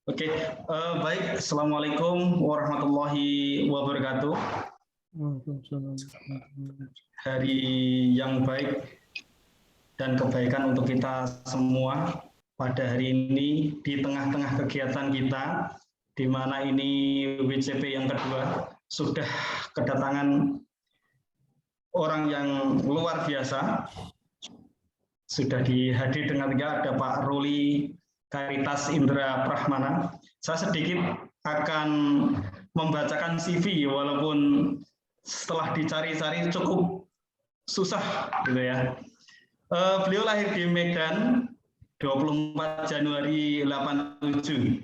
Oke, baik. Assalamualaikum warahmatullahi wabarakatuh. Hari yang baik dan kebaikan untuk kita semua pada hari ini di tengah-tengah kegiatan kita, di mana ini WCP yang kedua, sudah kedatangan orang yang luar biasa. Sudah dihadir dengan tiga, ada Pak Ruli Karitas Indra Prahmana. Saya sedikit akan membacakan CV, walaupun setelah dicari-cari cukup susah gitu ya. Beliau lahir di Medan 24 Januari 87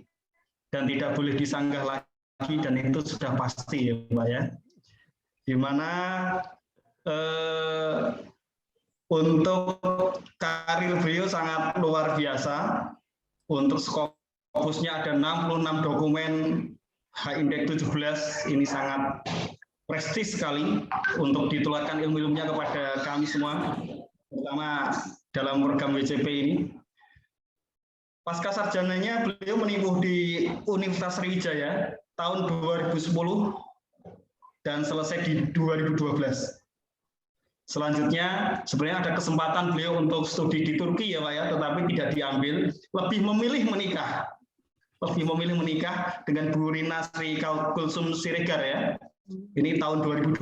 dan tidak boleh disanggah lagi, dan itu sudah pasti ya Pak ya. Di mana untuk karir beliau sangat luar biasa. Untuk Scopusnya ada 66 dokumen H-Index 17, ini sangat prestis sekali untuk ditularkan ilmu-ilmunya kepada kami semua, terutama dalam program WCP ini. Pasca sarjananya beliau menempuh di Universitas Sriwijaya tahun 2010 dan selesai di 2012. Selanjutnya, sebenarnya ada kesempatan beliau untuk studi di Turki ya Pak ya, tetapi tidak diambil, lebih memilih menikah dengan Bu Rina Sri Kulsum Siregar ya. Ini tahun 2012,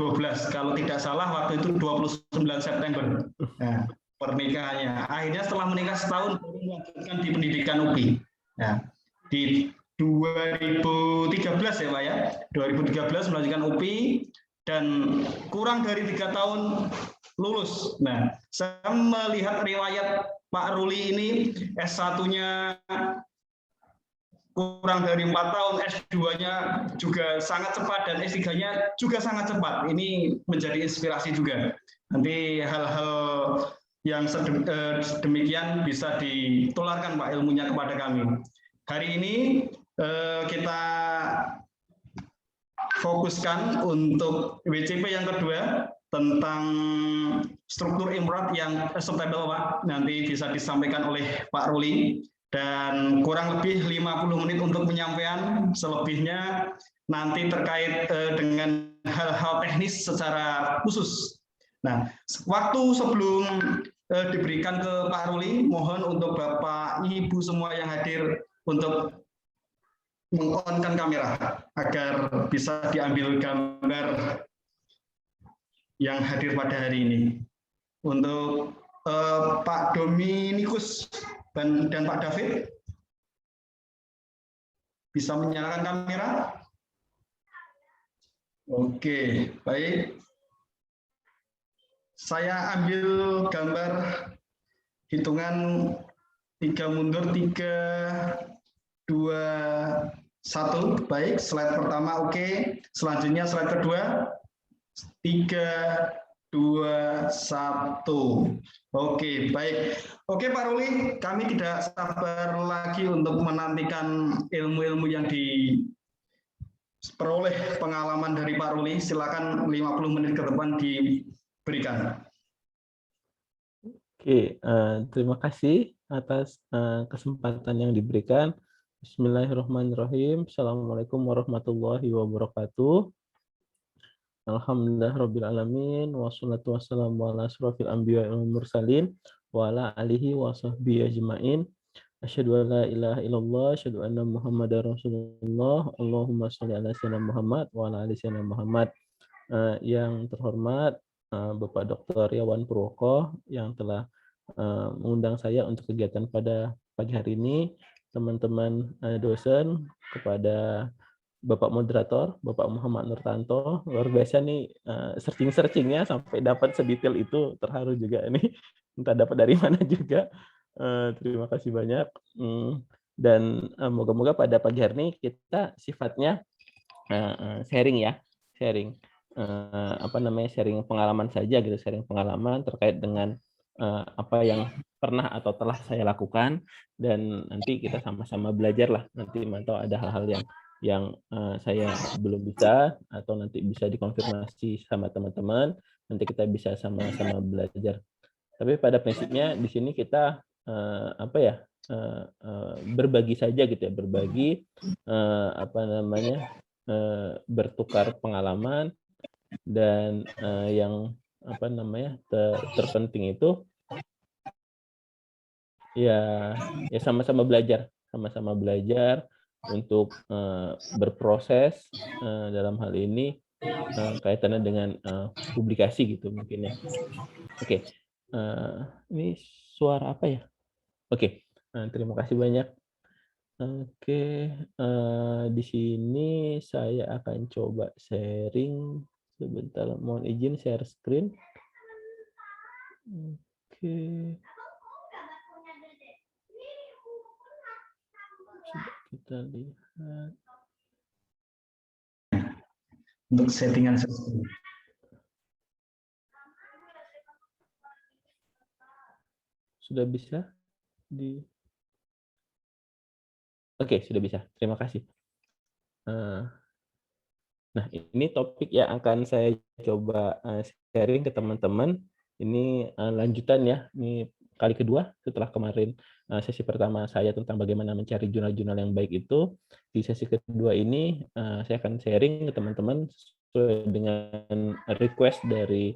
kalau tidak salah waktu itu 29 September. Nah, pernikahannya. Akhirnya setelah menikah setahun baru melanjutkan di pendidikan UPI. Nah, di 2013 ya Pak ya, 2013 melanjutkan UPI dan kurang dari 3 tahun lulus. Nah, saya melihat riwayat Pak Ruli ini S1-nya kurang dari 4 tahun, S2-nya juga sangat cepat, dan S3-nya juga sangat cepat. Ini menjadi inspirasi juga. Nanti hal-hal yang demikian bisa ditularkan Pak ilmunya kepada kami. Hari ini kita fokuskan untuk WCP yang kedua tentang struktur imrod yang acceptable Pak, nanti bisa disampaikan oleh Pak Ruli, dan kurang lebih 50 menit untuk penyampaian, selebihnya nanti terkait dengan hal-hal teknis secara khusus. Nah, waktu sebelum diberikan ke Pak Ruli, mohon untuk Bapak Ibu semua yang hadir untuk meng-on-kan kamera agar bisa diambil gambar yang hadir pada hari ini. Untuk Pak Dominikus dan Pak David, bisa menyalakan kamera? Oke, baik. Saya ambil gambar hitungan 3 mundur, 3, 2, 1. Baik, slide pertama oke. Selanjutnya slide kedua. 3, 2, 1. Oke, baik. Oke Pak Ruli, kami tidak sabar lagi untuk menantikan ilmu-ilmu yang diperoleh pengalaman dari Pak Ruli. Silakan 50 menit ke depan diberikan. Oke, terima kasih atas kesempatan yang diberikan. Bismillahirrahmanirrahim. Assalamualaikum warahmatullahi wabarakatuh. Alhamdulillahirrabbilalamin. Wassalatu wassalamu ala asrofil anbiya wal mursalin wa ala alihi wa sahbihi ajma'in. Asyhadu an la ilaha illallah, asyhadu anna Muhammadar Rasulullah. Allahumma sholli ala sayyidina Muhammad wa ala ali sayyidina Muhammad. Yang terhormat Bapak Dr. Yawan Purwoko yang telah mengundang saya untuk kegiatan pada pagi hari ini, teman-teman dosen, kepada Bapak Moderator, Bapak Muhammad Nurtanto, luar biasa nih searching-searchingnya sampai dapat sedetail itu, terharu juga nih, entah dapat dari mana juga. Terima kasih banyak. Dan moga-moga pada pagi hari ini kita sifatnya sharing ya, sharing sharing pengalaman saja gitu, sharing pengalaman terkait dengan apa yang pernah atau telah saya lakukan, dan nanti kita sama-sama belajar lah, nanti mantau ada hal-hal yang saya belum bisa atau nanti bisa dikonfirmasi sama teman-teman, nanti kita bisa sama-sama belajar. Tapi pada prinsipnya di sini kita apa ya, berbagi saja gitu ya, berbagi, apa namanya, bertukar pengalaman dan yang apa namanya, terpenting itu ya sama-sama belajar untuk berproses dalam hal ini kaitannya dengan publikasi gitu mungkin ya. Oke, ini suara apa ya? Oke, terima kasih banyak. Oke, di sini saya akan coba sharing sebentar, mohon izin share screen. Oke. Coba kita lihat. Untuk settingan sistem. Sudah bisa di Oke, sudah bisa. Terima kasih. Nah, ini topik yang akan saya coba sharing ke teman-teman. Ini lanjutan ya. Ini kali kedua setelah kemarin sesi pertama saya tentang bagaimana mencari jurnal-jurnal yang baik itu. Di sesi kedua ini saya akan sharing ke teman-teman sesuai dengan request dari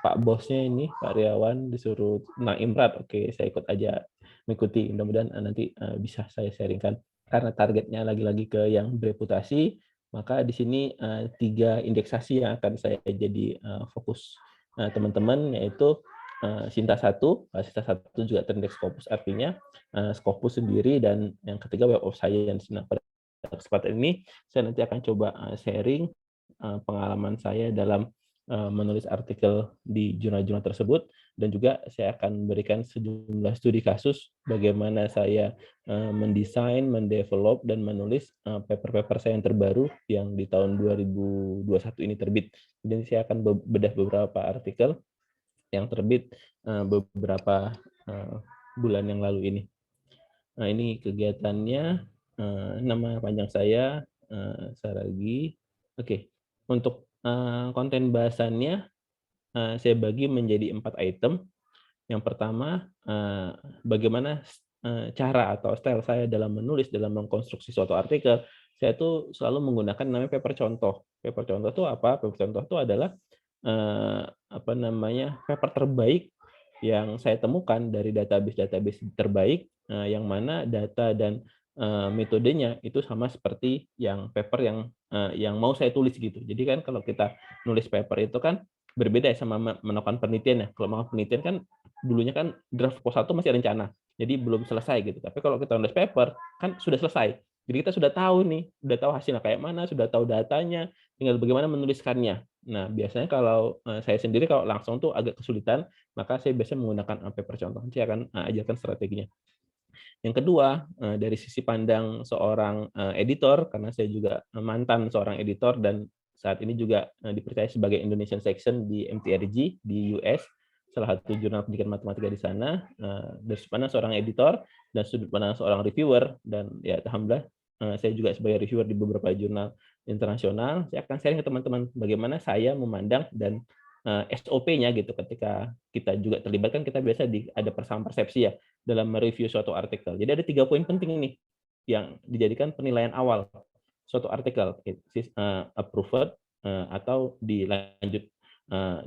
Pak bosnya ini, Pak Riawan, disuruh tentang Imrat. Oke, saya ikut aja mengikuti. Mudah-mudahan nanti bisa saya sharingkan. Karena targetnya lagi-lagi ke yang bereputasi, maka di sini 3 indeksasi yang akan saya jadi fokus teman-teman, yaitu Sinta 1 juga terindeks Scopus, artinya Scopus sendiri, dan yang ketiga Web of Science. Nah, pada kesempatan ini saya nanti akan coba sharing pengalaman saya dalam menulis artikel di jurnal-jurnal tersebut, dan juga saya akan berikan sejumlah studi kasus bagaimana saya mendesain, mendevelop, dan menulis paper-paper saya yang terbaru yang di tahun 2021 ini terbit. Jadi saya akan bedah beberapa artikel yang terbit beberapa bulan yang lalu ini. Nah, ini kegiatannya. Nama panjang saya Saragi. Oke, untuk konten bahasannya saya bagi menjadi 4 item. Yang pertama, bagaimana cara atau style saya dalam menulis, dalam mengkonstruksi suatu artikel. Saya tuh selalu menggunakan namanya paper contoh. Paper contoh itu apa? Paper contoh itu adalah apa namanya, paper terbaik yang saya temukan dari database terbaik, yang mana data dan metodenya itu sama seperti yang paper yang mau saya tulis gitu. Jadi kan kalau kita nulis paper itu kan berbeda ya sama melakukan penelitian ya. Kalau melakukan penelitian kan dulunya kan draft proposal itu masih rencana, jadi belum selesai gitu. Tapi kalau kita nulis paper kan sudah selesai. Jadi kita sudah tahu nih, sudah tahu hasilnya kayak mana, sudah tahu datanya, tinggal bagaimana menuliskannya. Nah, biasanya kalau saya sendiri kalau langsung tuh agak kesulitan, maka saya biasanya menggunakan paper contoh. Saya akan ajarkan strateginya. Yang kedua, dari sisi pandang seorang editor, karena saya juga mantan seorang editor dan saat ini juga dipercaya sebagai Indonesian Section di MTRG di US, salah satu jurnal pendidikan matematika di sana. Dari sudut pandang seorang editor dan sudut pandang seorang reviewer, dan ya alhamdulillah saya juga sebagai reviewer di beberapa jurnal internasional. Saya akan sharing ke teman-teman bagaimana saya memandang dan SOP-nya gitu. Ketika kita juga terlibat kan kita biasa ada persamaan persepsi ya dalam mereview suatu artikel. Jadi ada 3 poin penting ini yang dijadikan penilaian awal suatu artikel, approved atau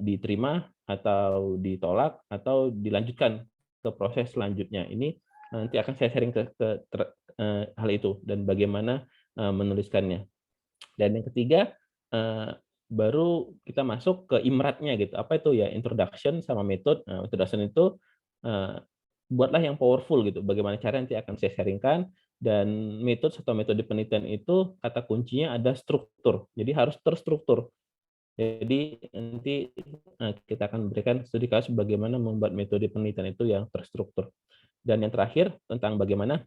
diterima atau ditolak atau dilanjutkan ke proses selanjutnya. Ini nanti akan saya sharing ke hal itu dan bagaimana menuliskannya. Dan yang ketiga baru kita masuk ke imratnya gitu. Apa itu ya? Introduction sama method. Nah, introduction itu buatlah yang powerful gitu. Bagaimana cara nanti akan saya sharingkan, dan metode penelitian itu kata kuncinya ada struktur. Jadi harus terstruktur. Jadi nanti kita akan berikan studi kasus bagaimana membuat metode penelitian itu yang terstruktur. Dan yang terakhir tentang bagaimana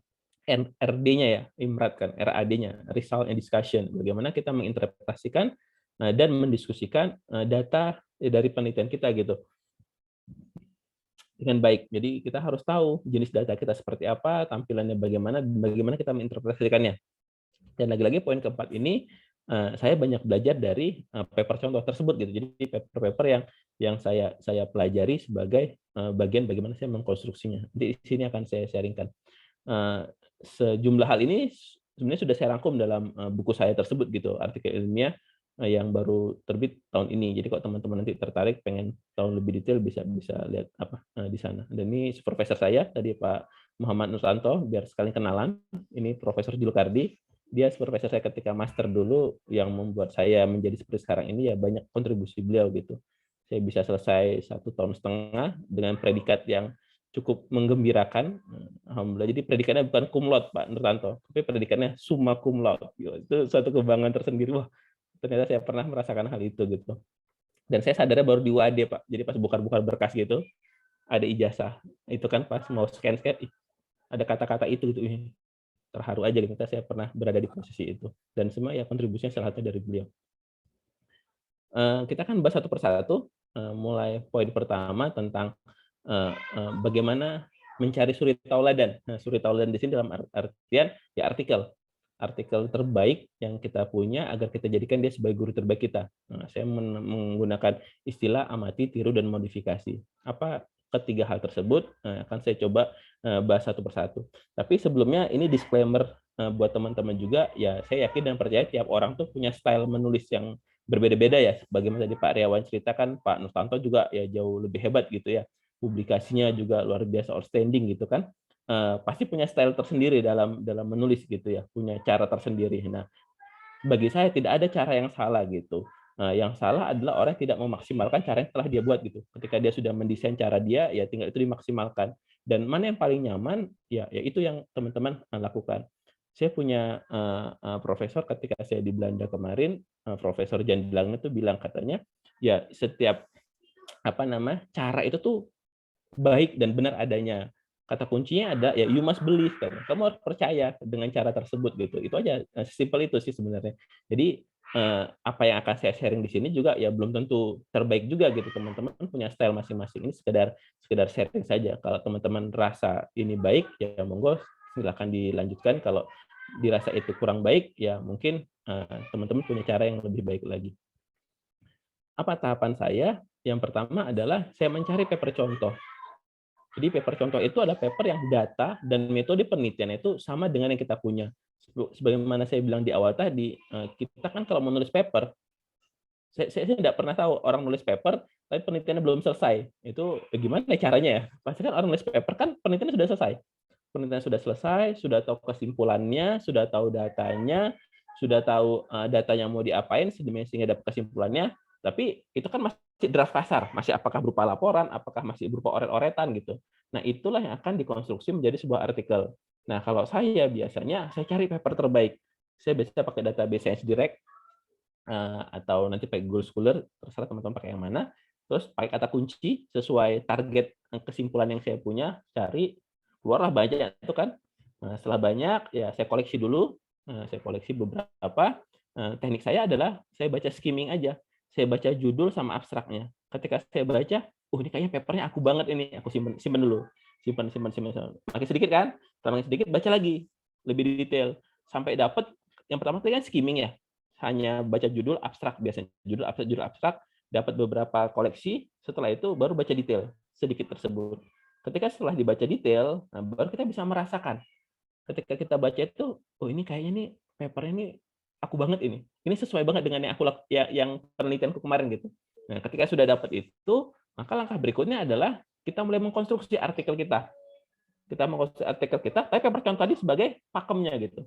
RD-nya ya, IMRAD kan, RAD-nya, Result and Discussion. Bagaimana kita menginterpretasikan dan mendiskusikan data dari penelitian kita gitu dengan baik. Jadi kita harus tahu jenis data kita seperti apa, tampilannya bagaimana, dan bagaimana kita menginterpretasikannya. Dan lagi-lagi poin keempat ini saya banyak belajar dari paper contoh tersebut gitu. Jadi paper-paper yang saya pelajari sebagai bagian bagaimana saya mengkonstruksinya. Di sini akan saya sharingkan. Sejumlah hal ini sebenarnya sudah saya rangkum dalam buku saya tersebut gitu, artikel ilmiah yang baru terbit tahun ini. Jadi kalau teman-teman nanti tertarik pengen tahu lebih detail bisa bisa lihat di sana. Dan ini supervisor saya tadi Pak Muhammad Nurtanto, biar sekalian kenalan. Ini Profesor Julkardi. Dia supervisor saya ketika master dulu, yang membuat saya menjadi seperti sekarang ini ya banyak kontribusi beliau gitu. Saya bisa selesai 1,5 tahun dengan predikat yang cukup menggembirakan. Alhamdulillah. Jadi predikannya bukan cum laude Pak Nurtanto, tapi predikannya summa cum laude. Itu suatu kebanggaan tersendiri. Wah, ternyata saya pernah merasakan hal itu gitu. Dan saya sadarnya baru di UAD Pak. Jadi pas buka-buka berkas gitu, ada ijazah. Itu kan pas mau scan-scan, ada kata-kata itu gitu. Terharu aja gitu, saya pernah berada di posisi itu. Dan semua ya kontribusinya salah satu dari beliau. Kita kan bahas satu persatu, mulai poin pertama tentang bagaimana mencari suri tauladan. Nah, suri tauladan di sini dalam artian ya artikel terbaik yang kita punya agar kita jadikan dia sebagai guru terbaik kita. Nah, saya menggunakan istilah amati, tiru, dan modifikasi. Apa ketiga hal tersebut akan saya coba bahas satu persatu. Tapi sebelumnya ini disclaimer buat teman-teman juga, ya saya yakin dan percaya tiap orang tuh punya style menulis yang berbeda-beda ya. Bagaimana tadi Pak Riawan ceritakan, Pak Nurtanto juga ya jauh lebih hebat gitu ya. Publikasinya juga luar biasa outstanding gitu kan. Pasti punya style tersendiri dalam menulis gitu ya, punya cara tersendiri. Nah, bagi saya tidak ada cara yang salah gitu. Yang salah adalah orang yang tidak memaksimalkan cara yang telah dia buat gitu. Ketika dia sudah mendesain cara dia, ya tinggal itu dimaksimalkan. Dan mana yang paling nyaman, ya itu yang teman-teman lakukan. Saya punya profesor ketika saya di Belanda kemarin, Profesor Jan Dilangnya itu bilang katanya, ya setiap cara itu tuh baik dan benar adanya. Kata kuncinya ada ya you must believe kan. Kamu harus percaya dengan cara tersebut gitu. Itu aja, simpel itu sih sebenarnya. Jadi apa yang akan saya sharing di sini juga ya belum tentu terbaik juga gitu. Teman-teman punya style masing-masing. Ini sekedar sharing saja. Kalau teman-teman rasa ini baik ya monggo silakan dilanjutkan. Kalau dirasa itu kurang baik ya mungkin teman-teman punya cara yang lebih baik lagi. Apa tahapan saya? Yang pertama adalah saya mencari paper contoh. Jadi paper contoh itu adalah paper yang data dan metode penelitian itu sama dengan yang kita punya. Sebagaimana saya bilang di awal tadi, kita kan kalau menulis paper, saya tidak pernah tahu orang nulis paper, tapi penelitiannya belum selesai. Itu gimana caranya ya? Pasti kan orang nulis paper kan penelitiannya sudah selesai. Penelitian sudah selesai, sudah tahu kesimpulannya, sudah tahu datanya, sudah tahu datanya mau diapain, sehingga dapat kesimpulannya. Tapi itu kan masih draft kasar, masih apakah berupa laporan, apakah masih berupa oret-oretan gitu. Nah, itulah yang akan dikonstruksi menjadi sebuah artikel. Nah, kalau saya biasanya saya cari paper terbaik. Saya biasanya pakai database Science Direct atau nanti pakai Google Scholar, terserah teman-teman pakai yang mana. Terus pakai kata kunci sesuai target kesimpulan yang saya punya, cari keluarlah banyak itu kan. Nah, setelah banyak ya saya koleksi dulu, saya koleksi beberapa. Teknik saya adalah saya baca skimming aja. Saya baca judul sama abstraknya. Ketika saya baca, ini kayaknya papernya aku banget ini, aku simpen dulu. Simpan. Makin sedikit kan? Makin sedikit baca lagi, lebih detail sampai dapat. Yang pertama tadi kan skimming ya. Hanya baca judul abstrak biasanya. Judul abstrak, dapat beberapa koleksi, setelah itu baru baca detail sedikit tersebut. Ketika setelah dibaca detail, baru kita bisa merasakan. Ketika kita baca itu, ini kayaknya nih papernya ini aku banget ini. Ini sesuai banget dengan yang penelitianku kemarin gitu. Nah, ketika sudah dapat itu, maka langkah berikutnya adalah kita mulai mengkonstruksi artikel kita. Kita mengkonstruksi artikel kita, tapi paper contoh tadi sebagai pakemnya gitu.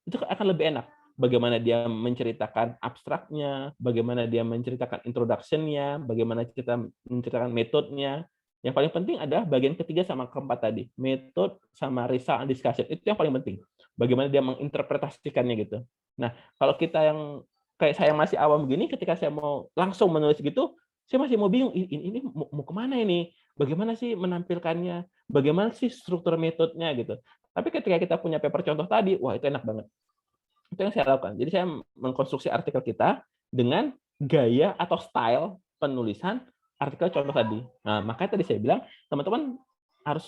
Itu akan lebih enak. Bagaimana dia menceritakan abstraknya, bagaimana dia menceritakan introduction-nya, bagaimana kita menceritakan metodenya. Yang paling penting adalah bagian ketiga sama keempat tadi, metode sama result and discussion. Itu yang paling penting. Bagaimana dia menginterpretasikannya gitu. Nah, kalau kita yang kayak saya masih awam begini, ketika saya mau langsung menulis gitu, saya masih mau bingung, ini mau kemana ini? Bagaimana sih menampilkannya? Bagaimana sih struktur metodenya gitu. Tapi ketika kita punya paper contoh tadi, wah itu enak banget. Itu yang saya lakukan. Jadi saya mengkonstruksi artikel kita dengan gaya atau style penulisan artikel contoh tadi. Nah, makanya tadi saya bilang, teman-teman harus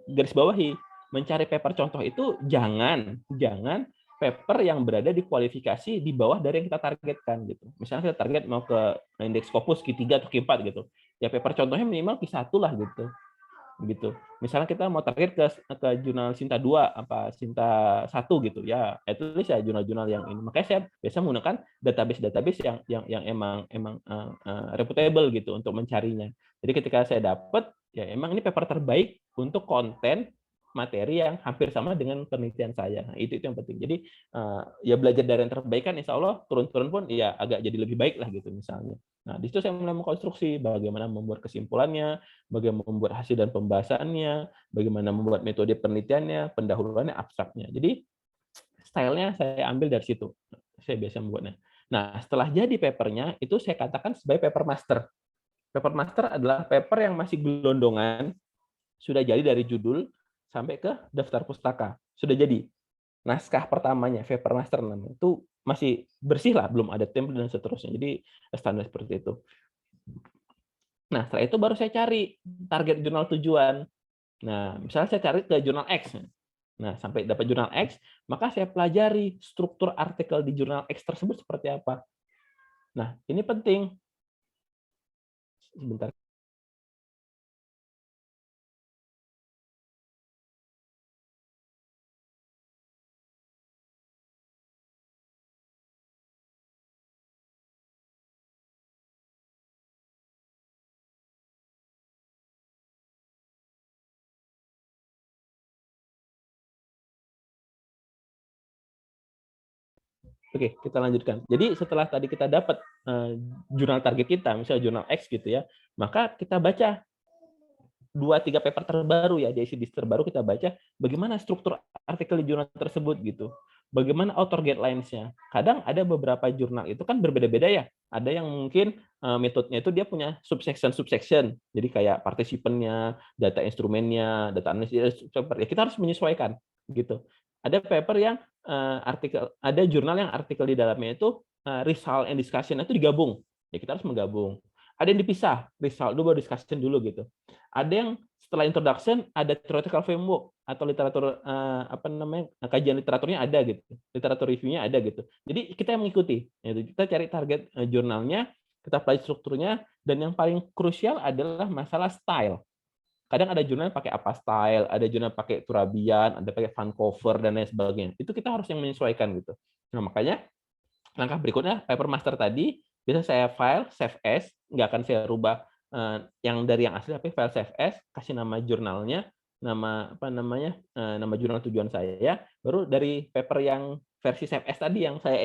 garis bawahi, mencari paper contoh itu jangan paper yang berada di kualifikasi di bawah dari yang kita targetkan gitu. Misalnya kita target mau ke indeks Scopus Q3 atau Q4 gitu. Ya paper contohnya minimal Q1 lah gitu. Gitu. Misalnya kita mau target ke jurnal Sinta 2 apa Sinta 1 gitu ya. At least ya jurnal-jurnal yang ini. Makanya saya biasa menggunakan database yang emang reputable gitu untuk mencarinya. Jadi ketika saya dapat ya emang ini paper terbaik untuk konten materi yang hampir sama dengan penelitian saya. Nah, itu yang penting. Jadi ya belajar dari yang terbaik kan insya Allah turun-turun pun ya agak jadi lebih baik lah gitu misalnya. Nah, di situ saya mulai mengkonstruksi bagaimana membuat kesimpulannya, bagaimana membuat hasil dan pembahasannya, bagaimana membuat metode penelitiannya, pendahuluannya, abstraknya. Jadi stylenya saya ambil dari situ. Saya biasa membuatnya. Nah, setelah jadi papernya, itu saya katakan sebagai paper master. Paper master adalah paper yang masih gelondongan, sudah jadi dari judul sampai ke daftar pustaka. Sudah jadi. Naskah pertamanya, paper master namanya. Itu masih bersih lah, belum ada template dan seterusnya. Jadi standar seperti itu. Nah, setelah itu baru saya cari target jurnal tujuan. Nah, misalnya saya cari ke jurnal X. Nah, sampai dapat jurnal X, maka saya pelajari struktur artikel di jurnal X tersebut seperti apa. Nah, ini penting. Sebentar. Oke, kita lanjutkan. Jadi setelah tadi kita dapat jurnal target kita, misalnya jurnal X gitu ya, maka kita baca 2-3 paper terbaru ya, di edisi terbaru kita baca bagaimana struktur artikel di jurnal tersebut gitu. Bagaimana author guidelines-nya. Kadang ada beberapa jurnal itu kan berbeda-beda ya. Ada yang mungkin metodenya itu dia punya subsection. Jadi kayak partisipannya, data instrumennya, data analisis, ya kita harus menyesuaikan gitu. Ada paper yang ada jurnal yang artikel di dalamnya itu result and discussion itu digabung. Ya kita harus menggabung. Ada yang dipisah, result dulu baru discussion dulu gitu. Ada yang setelah introduction ada theoretical framework atau literatur kajian literaturnya ada gitu, literatur reviewnya ada gitu. Jadi kita yang mengikuti, kita cari target jurnalnya, kita pelajari strukturnya, dan yang paling krusial adalah masalah style. Kadang ada jurnal pakai apa style, ada jurnal pakai Turabian, ada pakai Vancouver dan lain sebagainya. Itu kita harus yang menyesuaikan gitu. Nah makanya langkah berikutnya paper master tadi bisa saya file save as, nggak akan saya rubah yang dari yang asli, tapi file save as, kasih nama jurnalnya, nama nama jurnal tujuan saya, baru dari paper yang versi save as tadi yang saya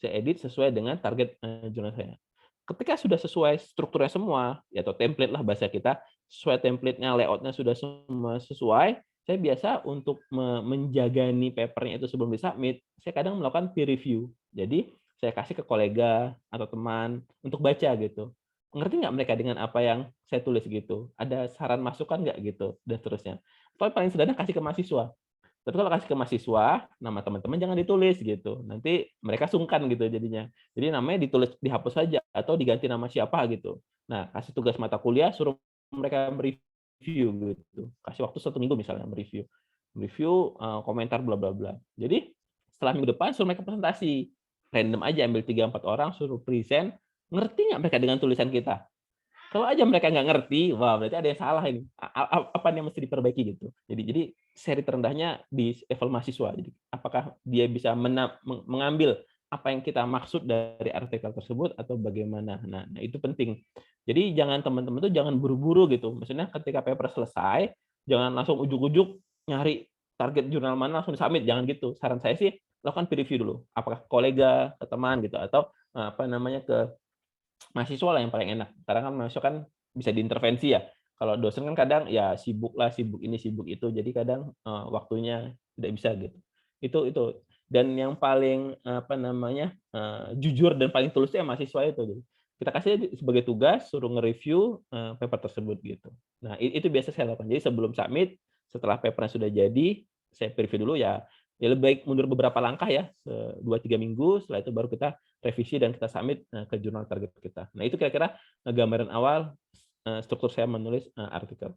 edit sesuai dengan target jurnal saya. Ketika sudah sesuai strukturnya semua, ya atau template lah bahasa kita, sesuai template-nya, layout-nya sudah semua sesuai, saya biasa untuk menjaga nih papernya itu sebelum disubmit, saya kadang melakukan peer review. Jadi saya kasih ke kolega atau teman untuk baca gitu. Ngerti nggak mereka dengan apa yang saya tulis gitu? Ada saran masukan nggak gitu dan seterusnya. Atau paling sederhana kasih ke mahasiswa. Tapi kalau kasih ke mahasiswa, nama teman-teman jangan ditulis gitu. Nanti mereka sungkan gitu jadinya. Jadi namanya ditulis, dihapus saja atau diganti nama siapa gitu. Nah, kasih tugas mata kuliah, suruh mereka mereview gitu. Kasih waktu 1 minggu misalnya mereview. Review, komentar bla bla bla. Jadi setelah minggu depan suruh mereka presentasi. Random aja ambil 3-4 orang suruh present. Ngerti nggak mereka dengan tulisan kita? Kalau aja mereka nggak ngerti, wah berarti ada yang salah ini. Apa yang mesti diperbaiki gitu. Jadi seri terendahnya di level mahasiswa. Jadi apakah dia bisa mengambil apa yang kita maksud dari artikel tersebut atau bagaimana. Nah, itu penting. Jadi jangan teman-teman tuh jangan buru-buru gitu. Maksudnya ketika paper selesai, jangan langsung ujuk-ujuk nyari target jurnal mana langsung submit, jangan gitu. Saran saya sih lakukan peer review dulu. Apakah kolega, ke teman gitu atau ke mahasiswa lah yang paling enak. Karena kan mahasiswa kan bisa diintervensi ya. Kalau dosen kan kadang ya sibuk lah, sibuk ini, sibuk itu. Jadi kadang waktunya tidak bisa gitu. Itu. Dan yang paling jujur dan paling tulus ya mahasiswa itu. Jadi, kita kasih sebagai tugas suruh nge-review paper tersebut gitu. Nah, itu biasa saya lakukan. Jadi sebelum submit, setelah papernya sudah jadi, saya preview dulu ya. Ya lebih baik mundur beberapa langkah ya, 2-3 minggu, setelah itu baru kita revisi dan kita submit ke jurnal target kita. Nah, itu kira-kira gambaran awal struktur saya menulis artikel.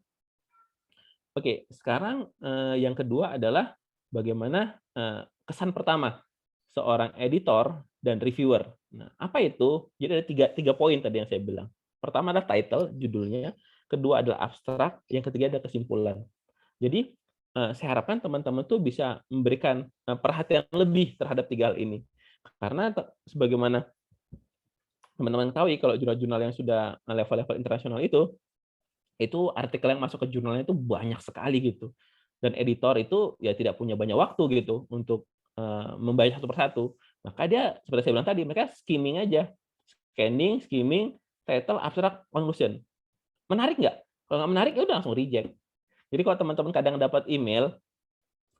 Oke, sekarang yang kedua adalah bagaimana kesan pertama seorang editor dan reviewer. Nah, apa itu? Jadi ada tiga poin tadi yang saya bilang. Pertama adalah title, judulnya. Kedua adalah abstrak. Yang ketiga adalah kesimpulan. Jadi, saya harapkan teman-teman tuh bisa memberikan perhatian lebih terhadap tiga hal ini. Karena sebagaimana teman-teman tahu kalau jurnal-jurnal yang sudah level-level internasional itu artikel yang masuk ke jurnalnya itu banyak sekali gitu. Dan editor itu ya tidak punya banyak waktu gitu untuk membaca satu persatu. Maka dia seperti saya bilang tadi, mereka skimming aja. Scanning, skimming, title, abstract, conclusion. Menarik nggak? Kalau nggak menarik ya udah langsung reject. Jadi kalau teman-teman kadang dapat email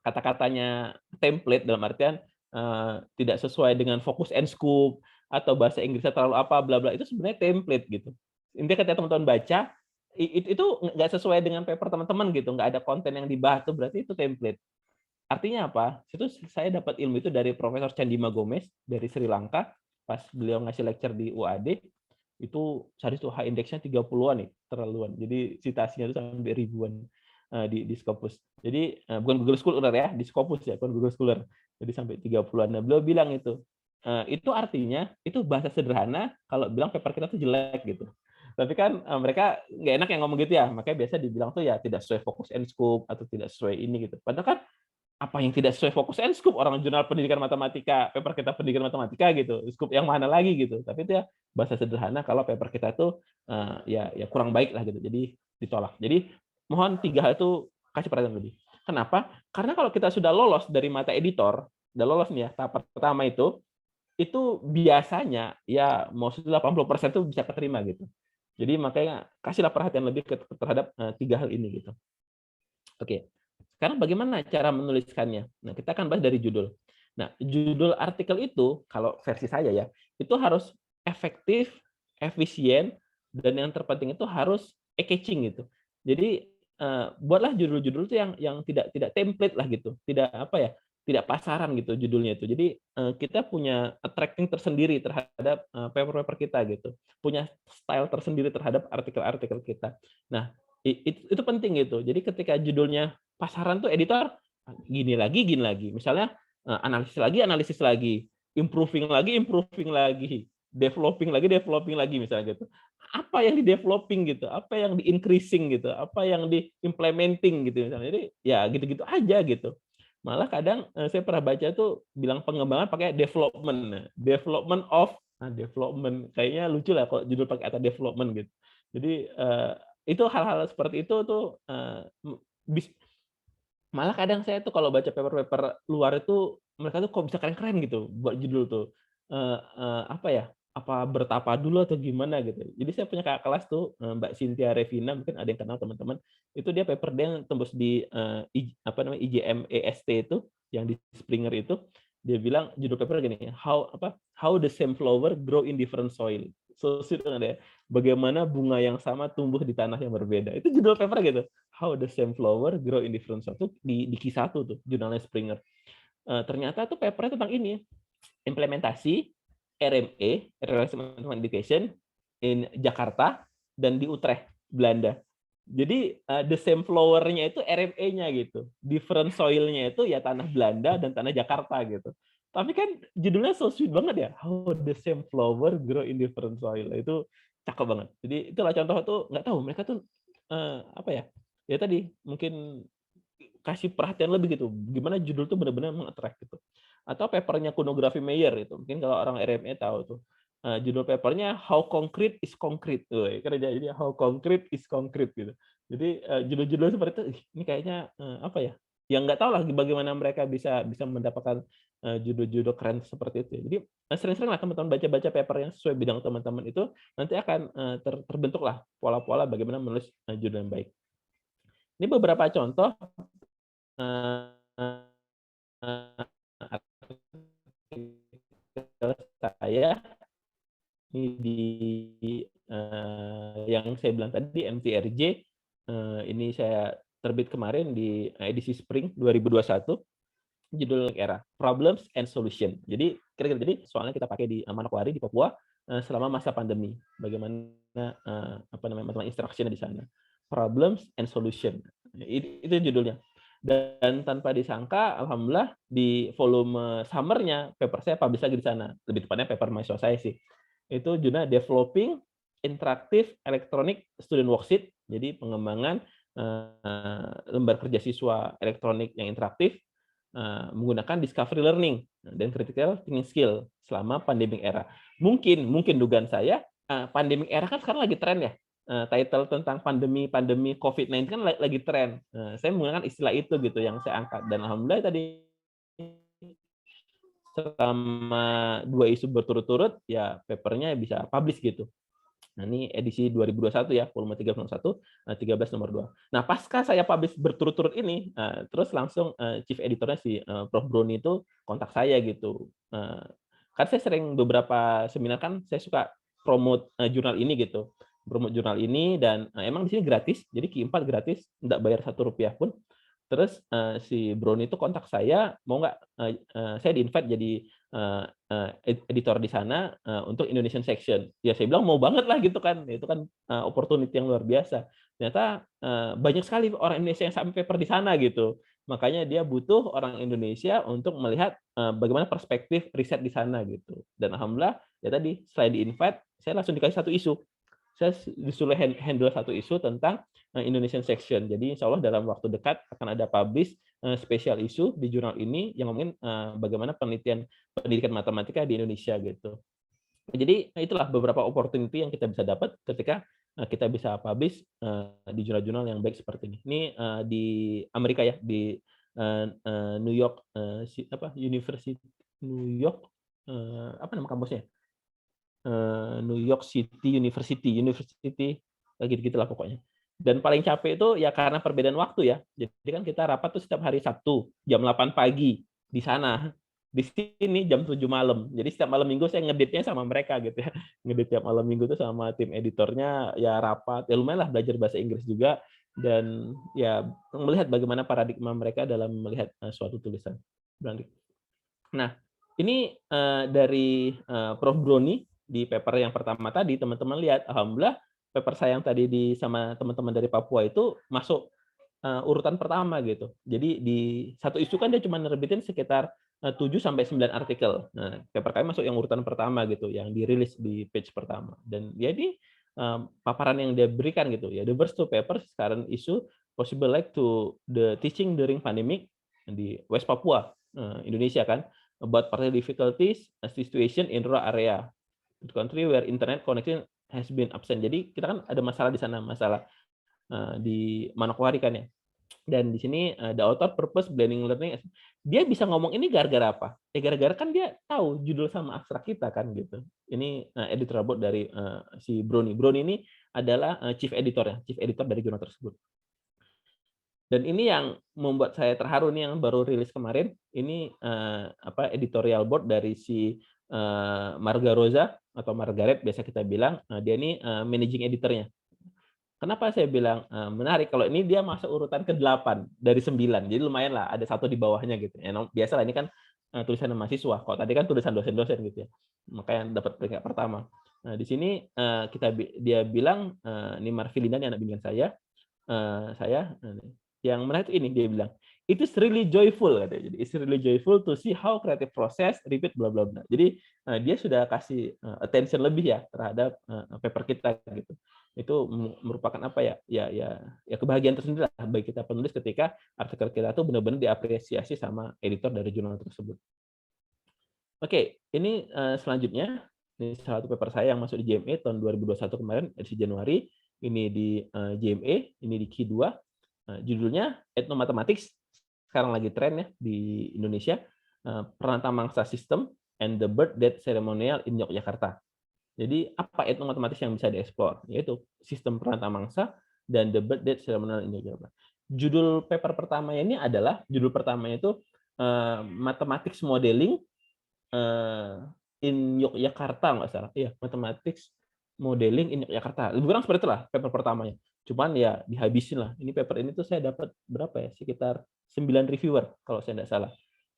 kata-katanya template dalam artian tidak sesuai dengan fokus and scope atau bahasa Inggrisnya terlalu apa bla bla itu sebenarnya template gitu. Intinya ketika teman-teman baca itu nggak sesuai dengan paper teman-teman gitu, nggak ada konten yang dibahas tuh berarti itu template. Artinya apa? Itu saya dapat ilmu itu dari Profesor Chandima Gomez dari Sri Lanka pas beliau ngasih lecture di UAD itu sehari itu high index-nya 30-an nih, terlaluan. Jadi citasinya itu sampai ribuan di Scopus. Jadi bukan Google Scholar ya, di Scopus ya, bukan Google Scholar. Jadi sampai 30-an. Nah, beliau bilang itu artinya itu bahasa sederhana kalau bilang paper kita tuh jelek gitu. Tapi kan mereka nggak enak yang ngomong gitu ya, makanya biasa dibilang tuh ya tidak sesuai fokus and scope atau tidak sesuai ini gitu. Padahal kan apa yang tidak sesuai fokus and scope orang jurnal pendidikan matematika, paper kita pendidikan matematika gitu, scope yang mana lagi gitu. Tapi itu ya bahasa sederhana kalau paper kita itu ya kurang baik lah gitu. Jadi ditolak. Jadi mohon tiga hal itu kasih perhatian lebih. Kenapa? Karena kalau kita sudah lolos dari mata editor, udah lolos nih ya tahap pertama itu biasanya ya mau 80% itu bisa keterima gitu. Jadi makanya kasihlah perhatian lebih terhadap tiga hal ini gitu. Oke. Sekarang bagaimana cara menuliskannya? Nah, kita akan bahas dari judul. Nah, judul artikel itu kalau versi saya ya, itu harus efektif, efisien, dan yang terpenting itu harus eye-catching gitu. Jadi buatlah judul-judul itu yang tidak template lah gitu, tidak apa ya, tidak pasaran gitu judulnya itu. Jadi kita punya attracting tersendiri terhadap paper-paper kita gitu, punya style tersendiri terhadap artikel-artikel kita. Nah, itu penting gitu. Jadi ketika judulnya pasaran tuh editor gini lagi. Misalnya analisis lagi, improving lagi, developing lagi misalnya gitu. Apa yang di-developing gitu, apa yang di-increasing gitu, apa yang di-implementing gitu misalnya. Jadi ya gitu-gitu aja gitu. Malah kadang saya pernah baca tuh bilang pengembangan pakai development. Nah, development kayaknya lucu lah kalau judul pakai kata development gitu. Jadi itu hal-hal seperti itu tuh malah kadang saya tuh kalau baca paper-paper luar itu mereka tuh kok bisa keren-keren gitu buat judul tuh. Apa ya, apa bertapa dulu atau gimana gitu. Jadi saya punya kakak kelas tuh, Mbak Cynthia Revina, mungkin ada yang kenal teman-teman. Itu dia paper dia yang tembus di apa namanya IJM EST itu yang di Springer itu, dia bilang judul paper gini, how the same flower grow in different soil. So sweet kan ya. Bagaimana bunga yang sama tumbuh di tanah yang berbeda. Itu judul paper gitu. How the same flower grow in different soil. Itu di Q1 tuh, jurnalnya Springer. Ternyata tuh papernya tentang ini, implementasi RME, Relation Management Education, in Jakarta dan di Utrecht, Belanda. Jadi the same flower-nya itu RME-nya gitu. Different soil-nya itu ya tanah Belanda dan tanah Jakarta gitu. Tapi kan judulnya so sweet banget ya. How the same flower grow in different soil. Itu cakep banget. Jadi itulah contoh tuh nggak tahu mereka tuh apa ya? Ya tadi mungkin kasih perhatian lebih gitu. Gimana judul tuh benar-benar meng-attract gitu. Atau papernya Kunografi Meyer itu. Mungkin kalau orang RME tahu tuh. Judul papernya How Concrete is Concrete. Karena jadi How Concrete is Concrete gitu. Jadi judul-judul seperti itu, ini kayaknya apa ya? Yang nggak tahu lah bagaimana mereka bisa mendapatkan judul-judul keren seperti itu. Jadi sering-sering lah teman-teman baca-baca paper yang sesuai bidang teman-teman itu nanti akan terbentuk lah pola-pola bagaimana menulis judul yang baik. Ini beberapa contoh saya ini di yang saya bilang tadi MTRJ ini saya terbit kemarin di edisi Spring 2021 judul era Problems and Solution. Jadi kira-kira jadi soalnya kita pakai di Manokwari di Papua selama masa pandemi. Bagaimana apa namanya instruction di sana. Problems and Solution. Itu judulnya. Dan tanpa disangka, alhamdulillah di volume summer-nya paper saya publish lagi di sana. Lebih tepatnya paper mahasiswa saya sih. Itu judulnya Developing Interactive Electronic Student Worksheet. Jadi pengembangan lembar kerja siswa elektronik yang interaktif menggunakan discovery learning dan critical thinking skill selama pandemic era. Mungkin dugaan saya pandemic era kan sekarang lagi tren ya. Title tentang pandemi COVID-19 kan lagi tren. Saya menggunakan istilah itu gitu yang saya angkat, dan alhamdulillah tadi selama 2 isu berturut-turut ya papernya bisa publish gitu. Nah, ini edisi 2021 ya, volume 31, 13 nomor 2. Nah, pasca saya publish berturut-turut ini, terus langsung chief editornya si Prof. Broni itu kontak saya gitu. Kan saya sering beberapa seminar kan saya suka promote jurnal ini gitu. Promote jurnal ini dan emang di sini gratis, jadi Q4 gratis, nggak bayar Rp1 pun. Terus si Broni itu kontak saya, mau nggak saya di-invite jadi editor di sana untuk Indonesian section. Ya saya bilang mau banget lah gitu kan. Itu kan opportunity yang luar biasa. Ternyata banyak sekali orang Indonesia yang sampai paper di sana gitu. Makanya dia butuh orang Indonesia untuk melihat bagaimana perspektif riset di sana gitu. Dan alhamdulillah ya tadi selain di-invite, saya langsung dikasih satu isu. Saya disuruh handle satu isu tentang Indonesian section. Jadi insya Allah dalam waktu dekat akan ada publish spesial isu di jurnal ini yang ngomongin bagaimana pendidikan matematika di Indonesia gitu. Jadi itulah beberapa opportunity yang kita bisa dapat ketika kita bisa publish di jurnal-jurnal yang baik seperti ini. Ini di Amerika ya, di New York University New York apa nama kampusnya? New York City University gitu-gitulah pokoknya. Dan paling capek itu ya karena perbedaan waktu ya. Jadi kan kita rapat tuh setiap hari Sabtu jam 8 pagi di sana. Di sini jam 7 malam. Jadi setiap malam Minggu saya ngeditnya sama mereka gitu ya. Ngedit tiap malam Minggu tuh sama tim editornya ya rapat. Ya lumayan lah belajar bahasa Inggris juga dan ya melihat bagaimana paradigma mereka dalam melihat suatu tulisan. Nah, ini dari Prof. Broni di paper yang pertama tadi, teman-teman lihat, alhamdulillah paper saya yang tadi sama teman-teman dari Papua itu masuk urutan pertama gitu. Jadi di satu isu kan dia cuma nerbitin sekitar 7 sampai 9 artikel. Nah, paper kami masuk yang urutan pertama gitu, yang dirilis di page pertama. Dan jadi paparan yang dia berikan gitu ya, the first two papers current issue possible like to the teaching during pandemic di West Papua, Indonesia kan, about particular difficulties situation in rural area, the country where internet connection has been absent. Jadi kita kan ada masalah di sana, masalah di Manokwari kan ya. Dan di sini the author purpose blending learning, dia bisa ngomong ini gara-gara apa? Ya gara-gara kan dia tahu judul sama abstrak kita kan gitu. Ini editor report dari si Broni. Broni ini adalah chief editor dari jurnal tersebut. Dan ini yang membuat saya terharu nih yang baru rilis kemarin. Ini editorial board dari si Marga Rosa atau Margaret biasa kita bilang. Dia ini managing editornya. Kenapa saya bilang menarik? Kalau ini dia masuk urutan ke-8 dari 9. Jadi lumayan lah, ada satu di bawahnya gitu. Ya, biasalah ini kan tulisan mahasiswa. Kalau tadi kan tulisan dosen-dosen gitu ya. Makanya dapat peringkat pertama. Nah, di sini dia bilang ini Marvilina ini anak bimbingan saya. Yang menarik itu ini dia bilang, it is really joyful katanya. Jadi it's really joyful to see how creative process repeat bla bla bla. Jadi dia sudah kasih attention lebih ya terhadap paper kita gitu. Itu merupakan apa ya? Ya kebahagiaan tersendiri lah bagi kita penulis ketika artikel kita tuh benar-benar diapresiasi sama editor dari jurnal tersebut. Oke, ini selanjutnya ini salah satu paper saya yang masuk di JMA tahun 2021 kemarin edisi Januari. Ini di JMA, ini di Q2. Judulnya Ethnomathematics, sekarang lagi tren ya di Indonesia, Peranata Mangsa System and the Birth Death Ceremonial in Yogyakarta. Jadi apa etnomathematics yang bisa dieksplor? Yaitu sistem peranata mangsa dan the Birth Death Ceremonial in Yogyakarta. Judul paper pertamanya ini adalah, judul pertamanya itu Mathematics Modeling in Yogyakarta, nggak salah. Iya, Mathematics Modeling in Yogyakarta. Lebih kurang seperti itulah paper pertamanya. Cuman ya dihabisin lah. Ini paper ini tuh saya dapat berapa ya? Sekitar 9 reviewer kalau saya tidak salah.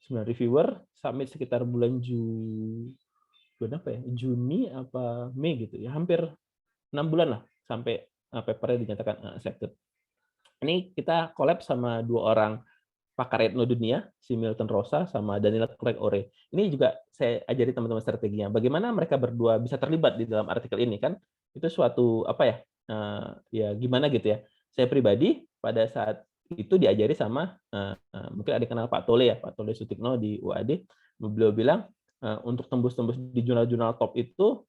9 reviewer, submit sekitar bulan Juni apa Mei gitu ya. Hampir 6 bulan lah sampai papernya dinyatakan accepted. Ini kita collab sama 2 orang pakar etno dunia, si Milton Rosa sama Daniel Craig Ore. Ini juga saya ajari teman-teman strateginya. Bagaimana mereka berdua bisa terlibat di dalam artikel ini kan? Itu suatu apa ya? Ya gimana gitu ya. Saya pribadi pada saat itu diajari sama mungkin ada kenal Pak Tole ya, Pak Tole Sutikno di UAD. Beliau bilang untuk tembus-tembus di jurnal-jurnal top itu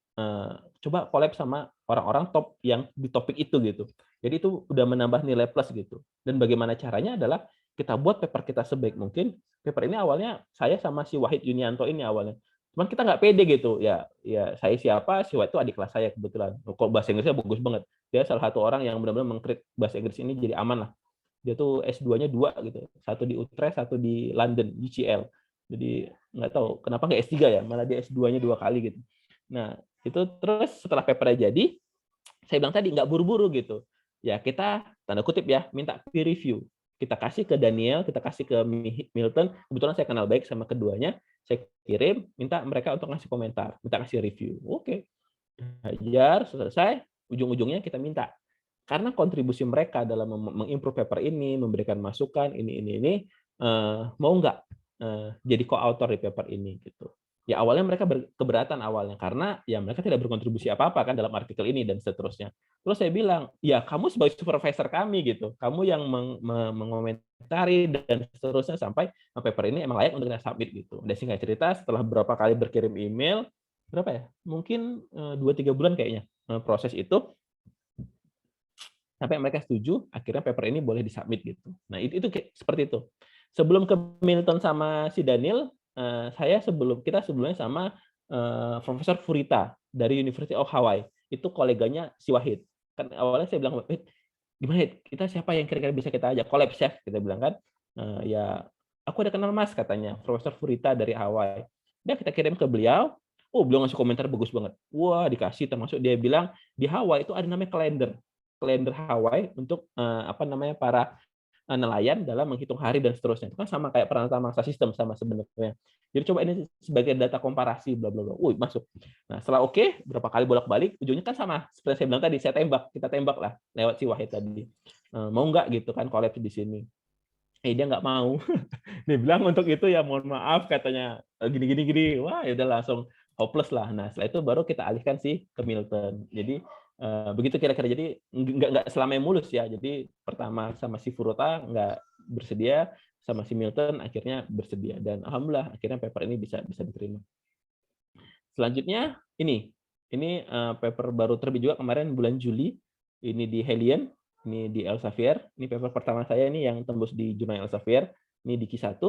coba collab sama orang-orang top yang di topik itu gitu. Jadi itu udah menambah nilai plus gitu. Dan bagaimana caranya adalah kita buat paper kita sebaik mungkin. Paper ini awalnya saya sama si Wahid Yunianto ini awalnya. Cuman kita nggak pede gitu. Ya saya siapa, si Wahid itu adik kelas saya kebetulan. Kok bahasa Inggrisnya bagus banget. Dia salah satu orang yang benar-benar mengkrit bahasa Inggris ini jadi aman lah. Dia tuh S2-nya 2 gitu. Satu di Utrecht, satu di London, UCL. Jadi nggak tahu kenapa nggak S3 ya, malah dia S2-nya 2 kali gitu. Nah, itu terus setelah papernya jadi, saya bilang tadi nggak buru-buru gitu. Ya kita tanda kutip ya minta peer review. Kita kasih ke Daniel, kita kasih ke Milton. Kebetulan saya kenal baik sama keduanya. Saya kirim, minta mereka untuk ngasih komentar, minta kasih review. Oke, ajar selesai. Ujung-ujungnya kita minta karena kontribusi mereka dalam mengimprove paper ini, memberikan masukan ini, mau nggak jadi co-author di paper ini gitu. Ya awalnya mereka keberatan awalnya karena ya mereka tidak berkontribusi apa-apa kan dalam artikel ini dan seterusnya. Terus saya bilang, ya kamu sebagai supervisor kami gitu, kamu yang mengomentari dan seterusnya sampai paper ini emang layak untuk kita submit gitu. Dan singkat cerita setelah beberapa kali berkirim email, berapa ya? Mungkin 2-3 bulan kayaknya proses itu sampai mereka setuju, akhirnya paper ini boleh disubmit gitu. Nah itu seperti itu. Sebelum ke Milton sama si Daniel, kita sebelumnya sama Profesor Furita dari University of Hawaii. Itu koleganya si Wahid. Kan awalnya saya bilang, gimana Hid? Kita siapa yang kira-kira bisa kita ajak collab chef? Kita bilang kan, ya aku ada kenal Mas katanya, Profesor Furita dari Hawaii. Dan kita kirim ke beliau. Oh, beliau ngasih komentar bagus banget. Wah, dikasih termasuk dia bilang di Hawaii itu ada namanya kalender Hawaii untuk para nelayan dalam menghitung hari dan seterusnya. Itu kan sama kayak Pranata Mangsa Sistem sama sebenarnya. Jadi coba ini sebagai data komparasi bla bla bla. Masuk. Nah, setelah oke, berapa kali bolak-balik, ujungnya kan sama seperti saya bilang tadi, kita tembak lah lewat si Wahid tadi. Mau nggak gitu kan collab di sini. Dia nggak mau. Dia bilang untuk itu ya mohon maaf katanya gini. Wah, ya udah langsung hopeless lah. Nah, setelah itu baru kita alihkan sih ke Milton. Jadi begitu kira-kira. Jadi nggak selamanya mulus ya. Jadi pertama sama si Furuta nggak bersedia, sama si Milton akhirnya bersedia dan alhamdulillah akhirnya paper ini bisa diterima. Selanjutnya ini paper baru terbit juga kemarin bulan Juli. Ini di Helian, ini di Elsevier. Ini paper pertama saya ini yang tembus di jurnal Elsevier. Ini di Q1.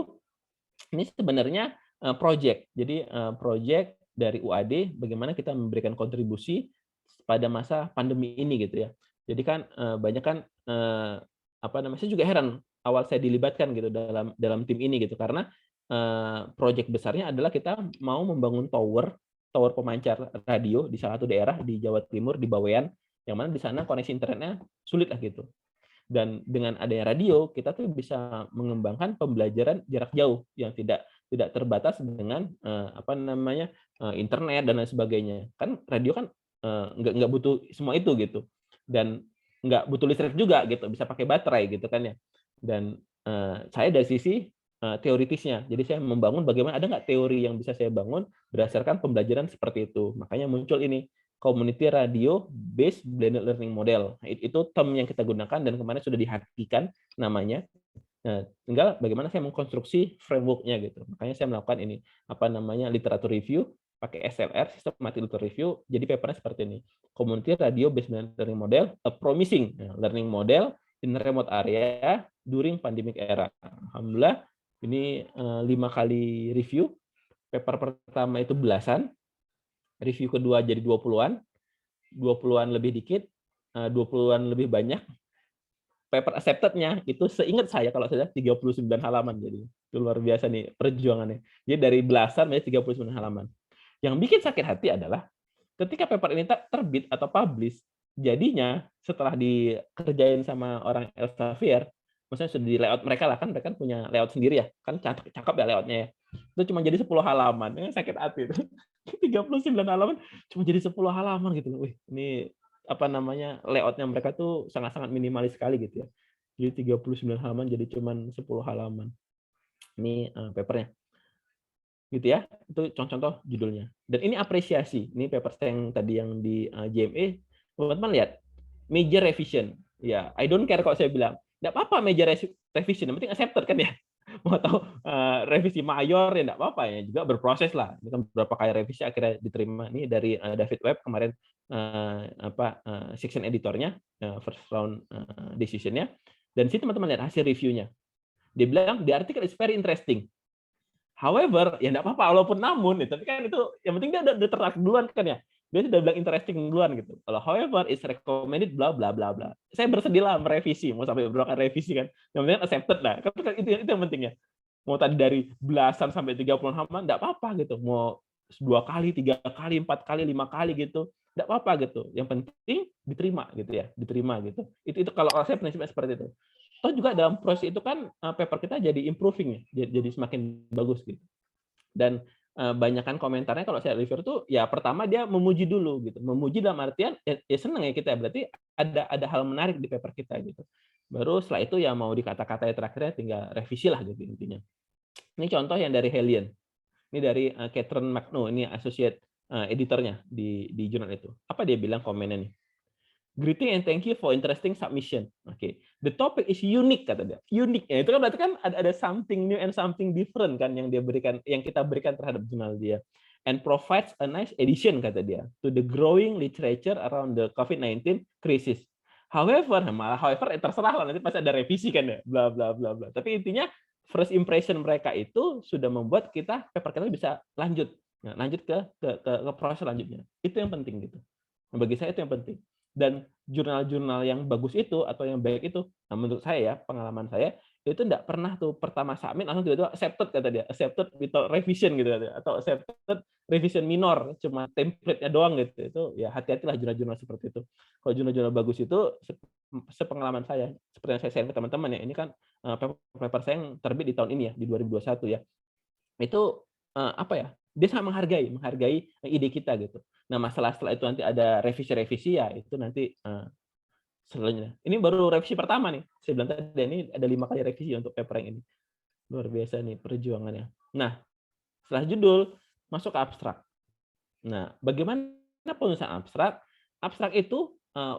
Ini sebenarnya project. Jadi project dari UAD bagaimana kita memberikan kontribusi pada masa pandemi ini gitu ya. Jadi kan banyak kan saya juga heran awal saya dilibatkan gitu dalam tim ini gitu karena project besarnya adalah kita mau membangun tower pemancar radio di salah satu daerah di Jawa Timur di Bawean yang mana di sana koneksi internetnya sulit lah gitu. Dan dengan adanya radio kita tuh bisa mengembangkan pembelajaran jarak jauh yang tidak terbatas dengan internet dan lain sebagainya. Kan radio kan nggak butuh semua itu gitu dan nggak butuh listrik juga gitu, bisa pakai baterai gitu kan ya. Dan saya dari sisi teoritisnya, jadi saya membangun bagaimana ada nggak teori yang bisa saya bangun berdasarkan pembelajaran seperti itu. Makanya muncul ini Community Radio Based Blended Learning Model. Itu term yang kita gunakan dan kemarin sudah dihakikan namanya. Nah, tinggal bagaimana saya mengkonstruksi framework-nya gitu. Makanya saya melakukan ini literatur review pakai SLR, systematic literature review. Jadi papernya seperti ini. Community Radio Based Blended Learning Model, a promising learning model in remote area during pandemic era. Alhamdulillah ini 5 kali review. Paper pertama itu belasan, review kedua jadi 20-an, 20-an lebih dikit, 20-an lebih banyak. Paper accepted-nya itu seingat saya kalau saya 39 halaman, jadi itu luar biasa nih perjuangannya. Jadi dari belasan menjadi 39 halaman. Yang bikin sakit hati adalah ketika paper ini terbit atau publish, jadinya setelah dikerjain sama orang Elsevier, maksudnya sudah di layout mereka lah, kan mereka punya layout sendiri ya, kan cakep ya layoutnya ya. Itu cuma jadi 10 halaman, sakit hati itu. 39 halaman cuma jadi 10 halaman gitu. Wih, ini layoutnya mereka tuh sangat-sangat minimalis sekali gitu ya. Jadi 39 halaman jadi cuma 10 halaman. Ini papernya. Gitu ya. Itu contoh-contoh judulnya. Dan ini apresiasi. Ini paper yang tadi yang di JMA, teman-teman lihat. Major revision. Ya, I don't care kalau saya bilang. Enggak apa-apa major revision, yang penting accepted kan ya. Mau tahu revisi mayor ya enggak apa-apa ya, juga berproses lah. Ini kan berapa kali revisi akhirnya diterima. Ini dari David Webb kemarin section editornya, first round decision-nya. Dan sini teman-teman lihat hasil reviewnya. Dia bilang the article is very interesting. However, ya enggak apa-apa walaupun namun, ya, tapi kan itu yang penting dia udah tertarik duluan kan ya. Dia sudah bilang interesting duluan gitu. Kalau however is recommended bla bla bla bla. Saya bersedia lah merevisi, mau sampai berapa kali revisi kan. Yang penting accepted lah. Kan itu yang pentingnya. Mau tadi dari belasan sampai 30 halaman enggak apa-apa gitu. Mau 2 kali, 3 kali, 4 kali, 5 kali gitu. Enggak apa-apa gitu. Yang penting diterima gitu ya, diterima gitu. Itu kalau saya prinsipnya seperti itu. Toh juga dalam proses itu kan paper kita jadi improving ya, jadi semakin bagus gitu. Dan banyakkan komentarnya kalau saya review tuh ya pertama dia memuji dulu gitu. Memuji dalam artian ya seneng ya kita, berarti ada hal menarik di paper kita gitu. Baru setelah itu ya mau dikata-katai terakhirnya tinggal revisi lah gitu intinya. Ini contoh yang dari Helion. Ini dari Catherine McNo, ini associate editornya di jurnal itu. Apa dia bilang komennya nih? Greeting and thank you for interesting submission. Oke, the topic is unique kata dia. Unik ya, itu kan berarti kan ada something new and something different kan yang dia berikan, yang kita berikan terhadap jurnal dia. And provides a nice addition kata dia to the growing literature around the COVID-19 crisis. However, terserah lah nanti pasti ada revisi kan ya, bla bla bla bla. Tapi intinya first impression mereka itu sudah membuat paper kita bisa lanjut. Nah, lanjut ke proses selanjutnya. Itu yang penting gitu. Nah, bagi saya itu yang penting. Dan jurnal-jurnal yang bagus itu atau yang baik itu, nah menurut saya ya, pengalaman saya itu tidak pernah tuh pertama submit langsung tiba-tiba accepted kata dia, accepted without revision gitu kata dia, atau accepted revision minor, cuma template-nya doang gitu. Itu ya hati-hatilah jurnal-jurnal seperti itu. Kalau jurnal-jurnal bagus itu sepengalaman saya, seperti yang saya share ke teman-teman ya, ini kan paper saya yang terbit di tahun ini ya, di 2021 ya. Itu apa ya? Dia sangat menghargai ide kita gitu. Nah, masalah setelah itu nanti ada revisi-revisi ya itu nanti selanjutnya. Ini baru revisi pertama nih. Saya bilang tadi ini ada 5 kali revisi untuk paper yang ini. Luar biasa nih perjuangannya. Nah, setelah judul masuk ke abstrak. Nah, bagaimana penulisan abstrak? Abstrak itu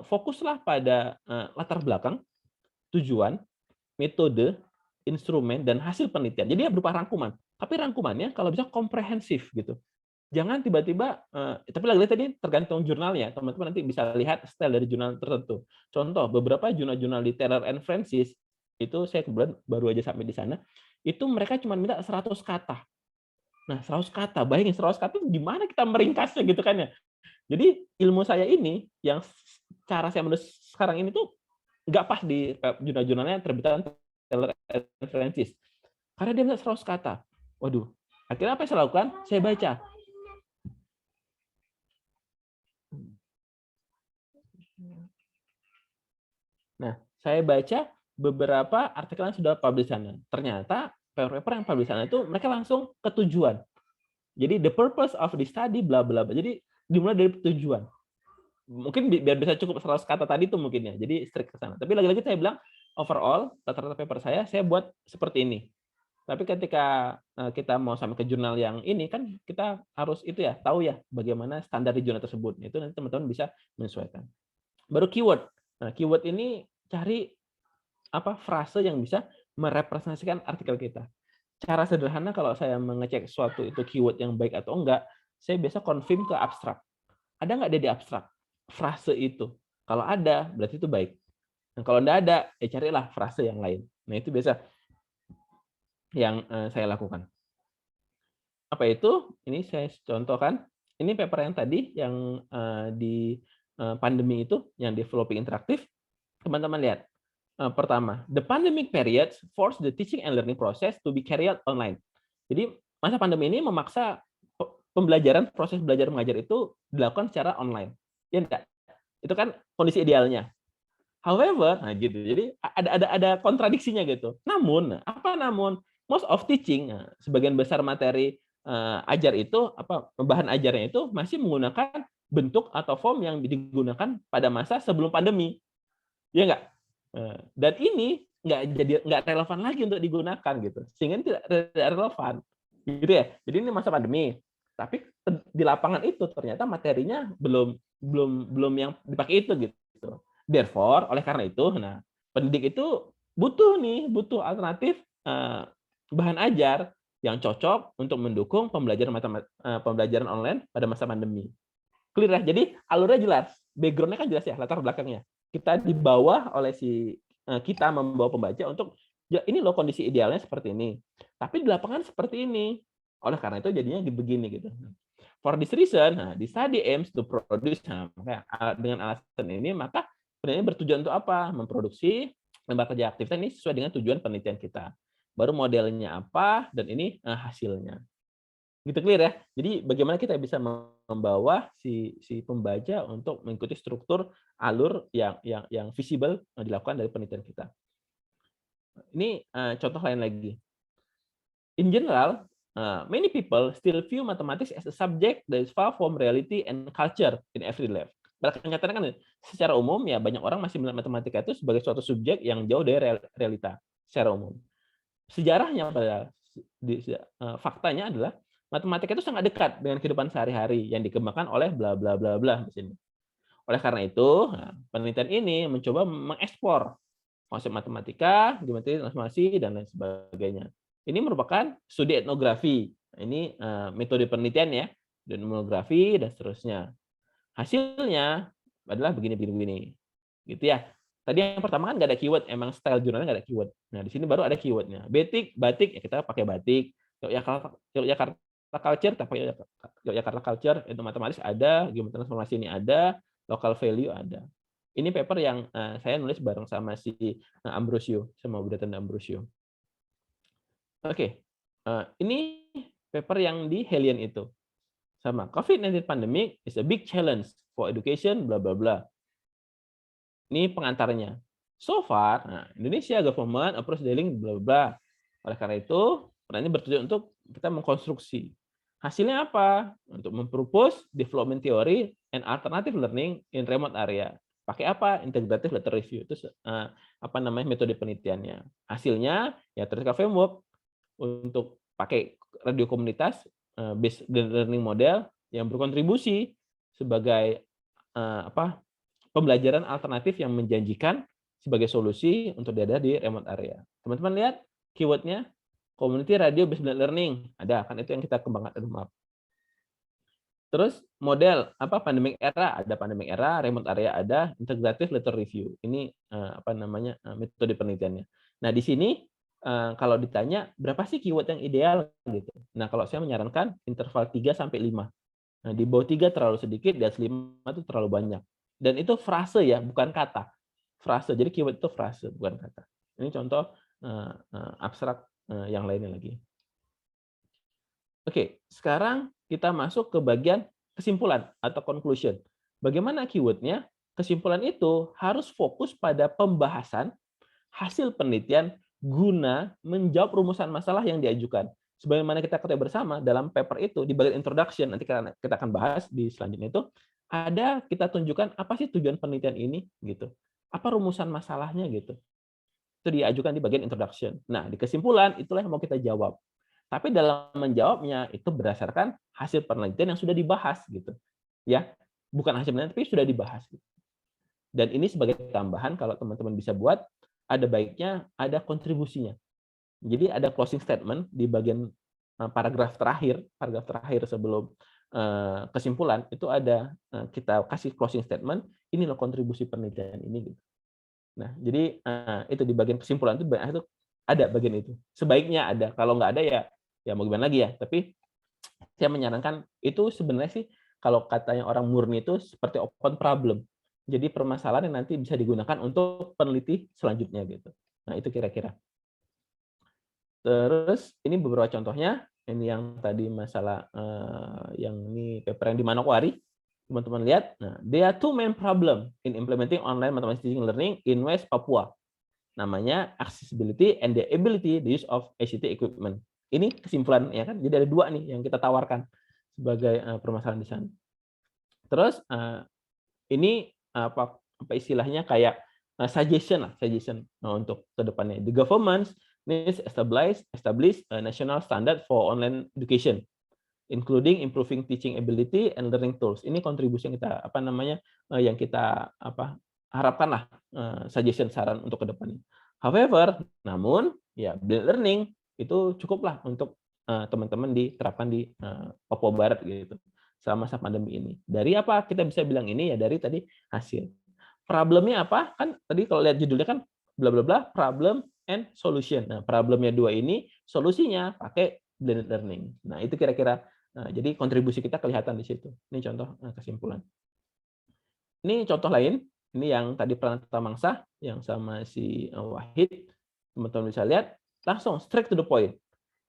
fokuslah pada latar belakang, tujuan, metode, instrumen, dan hasil penelitian. Jadi dia berupa rangkuman. Tapi rangkumannya kalau bisa komprehensif gitu. Jangan tiba-tiba, tapi lagi-lagi tadi tergantung jurnalnya. Teman-teman nanti bisa lihat style dari jurnal tertentu. Contoh, beberapa jurnal-jurnal di Taylor and Francis, itu saya kebetulan baru aja sampai di sana, itu mereka cuma minta 100 kata. Nah, 100 kata, bayangin 100 kata di mana kita meringkasnya gitu kan ya. Jadi ilmu saya ini, yang cara saya menulis sekarang ini tuh nggak pas di jurnal-jurnalnya terbitan Taylor and Francis. Karena dia minta 100 kata. Waduh, akhirnya apa yang saya lakukan? Saya baca. Nah, saya baca beberapa artikel yang sudah publish sana. Ternyata paper-paper yang publish sana itu mereka langsung ke tujuan. Jadi the purpose of the study bla bla bla. Jadi dimulai dari tujuan. Mungkin biar bisa cukup 100 kata tadi itu mungkin ya. Jadi strict ke sana. Tapi lagi-lagi saya bilang overall rata-rata paper saya buat seperti ini. Tapi ketika kita mau sampai ke jurnal yang ini kan kita harus itu ya, tahu ya bagaimana standar di jurnal tersebut. Itu nanti teman-teman bisa menyesuaikan. Baru keyword. Nah, keyword ini cari frase yang bisa merepresentasikan artikel kita. Cara sederhana kalau saya mengecek suatu itu keyword yang baik atau enggak, saya biasa confirm ke abstrak. Ada nggak dia di abstrak frase itu? Kalau ada, berarti itu baik. Dan kalau enggak ada, ya carilah frase yang lain. Nah, itu biasa yang saya lakukan. Apa itu? Ini saya contohkan. Ini paper yang tadi yang di pandemi itu, yang developing interaktif. Teman-teman lihat. Pertama, the pandemic period forced the teaching and learning process to be carried out online. Jadi masa pandemi ini memaksa pembelajaran, proses belajar mengajar itu dilakukan secara online. Ya enggak? Itu kan kondisi idealnya. However, nah gitu. Jadi ada kontradiksinya gitu. Namun, most of teaching, sebagian besar materi ajar itu bahan ajarnya itu masih menggunakan bentuk atau form yang digunakan pada masa sebelum pandemi. Ya enggak? Dan ini nggak relevan lagi untuk digunakan gitu, sehingga tidak relevan gitu ya. Jadi ini masa pandemi, tapi di lapangan itu ternyata materinya belum yang dipakai itu gitu. Therefore, oleh karena itu, nah pendidik itu butuh alternatif bahan ajar yang cocok untuk mendukung pembelajaran online pada masa pandemi. Clear ya? Jadi alurnya jelas, background-nya kan jelas ya, latar belakangnya. Kita dibawa oleh kita membawa pembaca untuk ya ini loh kondisi idealnya seperti ini. Tapi di lapangan seperti ini. Oleh karena itu jadinya begini gitu. For this reason, the study aims to produce. Dengan alasan ini maka penelitian bertujuan untuk apa? Memproduksi lembar kerja aktivitas ini sesuai dengan tujuan penelitian kita. Baru modelnya apa dan ini hasilnya. Gitu clear ya. Jadi bagaimana kita bisa membawa si pembaca untuk mengikuti struktur alur yang visible yang dilakukan dari penelitian kita. Ini contoh lain lagi. In general, many people still view mathematics as a subject that is far from reality and culture in everyday life. Pada kenyataannya kan secara umum ya banyak orang masih melihat matematika itu sebagai suatu subjek yang jauh dari realita secara umum. Sejarahnya pada faktanya adalah matematika itu sangat dekat dengan kehidupan sehari-hari yang dikembangkan oleh bla bla bla bla di sini. Oleh karena itu, penelitian ini mencoba mengeksplor konsep matematika, geometri transformasi dan lain sebagainya. Ini merupakan studi etnografi. Ini metode penelitian ya, dan etnografi dan seterusnya. Hasilnya adalah begini. Gitu ya. Tadi yang pertama kan nggak ada keyword, emang style jurnalnya nggak ada keyword. Nah, di sini baru ada keywordnya. Batik, ya kita pakai batik. Yogyakarta culture, kita pakai Yogyakarta culture, itu matematis ada, geometri transformasi ini ada, local value ada. Ini paper yang saya nulis bareng sama si Ambrosio, sama Budetan Ambrosio. Oke, ini paper yang di Helian itu. Sama, COVID-19 pandemic is a big challenge for education, bla bla bla. Ini pengantarnya. So far, Indonesia government approach dealing bla bla. Oleh karena itu, ini bertujuan untuk kita mengkonstruksi. Hasilnya apa? Untuk mempropose development theory and alternative learning in remote area. Pakai apa? Integrative letter review. Itu metode penelitiannya. Hasilnya ya theoretical framework untuk pakai radio komunitas based learning model yang berkontribusi sebagai pembelajaran alternatif yang menjanjikan sebagai solusi untuk daerah di remote area. Teman-teman lihat keywordnya community radio based learning ada kan, itu yang kita kembangkan di map. Terus model pandemic era ada, pandemic era, remote area ada, integrative letter review. Ini metode penelitiannya. Nah, di sini kalau ditanya berapa sih keyword yang ideal gitu. Nah, kalau saya menyarankan interval 3 sampai 5. Nah, di bawah 3 terlalu sedikit, di atas 5 itu terlalu banyak. Dan itu frase ya, bukan kata. Frase. Jadi keyword itu frase, bukan kata. Ini contoh abstrak yang lainnya lagi. Oke, sekarang kita masuk ke bagian kesimpulan atau conclusion. Bagaimana keywordnya? Kesimpulan itu harus fokus pada pembahasan hasil penelitian guna menjawab rumusan masalah yang diajukan. Sebagaimana kita ketahui bersama dalam paper itu di bagian introduction, nanti kita akan bahas di selanjutnya itu, ada kita tunjukkan apa sih tujuan penelitian ini gitu. Apa rumusan masalahnya gitu. Itu diajukan di bagian introduction. Nah, di kesimpulan itulah yang mau kita jawab. Tapi dalam menjawabnya itu berdasarkan hasil penelitian yang sudah dibahas gitu. Ya, bukan hasil penelitian tapi sudah dibahas gitu. Dan ini sebagai tambahan kalau teman-teman bisa buat, ada baiknya ada kontribusinya. Jadi ada closing statement di bagian paragraf terakhir sebelum kesimpulan itu ada kita kasih closing statement, ini loh kontribusi penelitian ini gitu. Nah, jadi itu di bagian kesimpulan itu ada bagian itu. Sebaiknya ada, kalau nggak ada ya mau gimana lagi ya. Tapi saya menyarankan itu sebenarnya sih kalau katanya orang murni itu seperti open problem. Jadi permasalahan yang nanti bisa digunakan untuk peneliti selanjutnya gitu. Nah, itu kira-kira. Terus ini beberapa contohnya. Ini yang tadi masalah yang ini paper yang di Manokwari. Teman-teman lihat. Nah, there are two main problem in implementing online mathematics teaching learning in West Papua. Namanya accessibility and the ability the use of ICT equipment. Ini kesimpulan ya kan. Jadi ada dua nih yang kita tawarkan sebagai permasalahan di sana. Terus ini apa istilahnya kayak suggestion untuk kedepannya. The government needs establish a national standard for online education, including improving teaching ability and learning tools. Ini kontribusi yang kita yang kita harapkan lah, suggestion saran untuk kedepannya. However, namun ya blended learning itu cukuplah untuk teman-teman diterapkan di Papua Barat gitu selama masa pandemi ini. Dari apa kita bisa bilang ini ya dari tadi hasil. Problemnya apa? Kan tadi kalau lihat judulnya kan bla bla bla problem and solution. Nah, problemnya 2 ini, solusinya pakai blended learning. Nah, itu kira-kira jadi kontribusi kita kelihatan di situ. Ini contoh kesimpulan. Ini contoh lain, ini yang tadi Pranata Mangsa yang sama si Wahid. Teman-teman bisa lihat langsung straight to the point.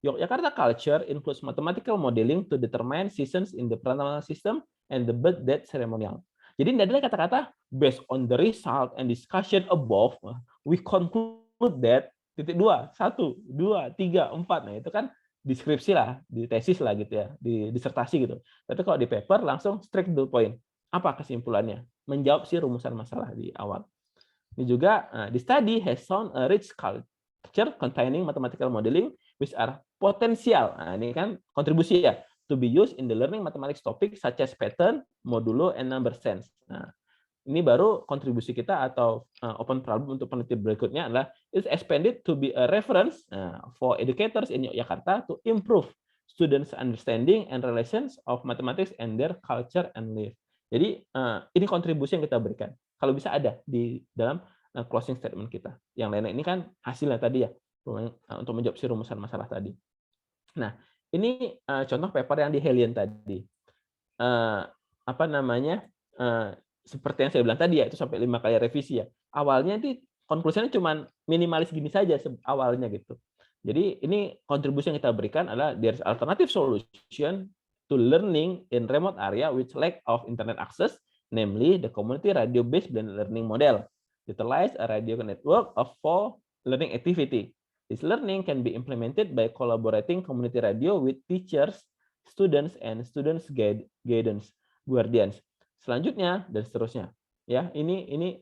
Yogyakarta culture includes mathematical modeling to determine seasons in the Pranata system and the birth date ceremonial. Jadi ini adalah kata-kata based on the result and discussion above, we conclude that titik 2, 1, 2, 3, 4. Nah, itu kan deskripsi lah, di tesis lah gitu ya, di disertasi gitu. Tapi kalau di paper langsung straight to the point. Apa kesimpulannya? Menjawab si rumusan masalah di awal. Ini juga the study has shown a rich culture containing mathematical modeling which are potential. Nah, ini kan kontribusi ya, to be used in the learning mathematics topic such as pattern, modulo, and number sense. Nah, ini baru kontribusi kita atau open problem untuk penelitian berikutnya adalah is expanded to be a reference for educators in Yogyakarta to improve students' understanding and relations of mathematics and their culture and life. Jadi ini kontribusi yang kita berikan. Kalau bisa ada di dalam closing statement kita. Yang lainnya ini kan hasilnya tadi ya, untuk menjawab si rumusan masalah tadi. Nah, ini contoh paper yang di Helian tadi. Seperti yang saya bilang tadi ya, itu sampai 5 kali revisi ya. Awalnya itu konklusinya cuma minimalis gini saja awalnya gitu. Jadi ini kontribusi yang kita berikan adalah there's alternative solution to learning in remote area with lack of internet access, namely the community radio-based blended learning model. Utilize a radio network of 4 learning activity. This learning can be implemented by collaborating community radio with teachers, students, and students guardians. Selanjutnya dan seterusnya. Ya, ini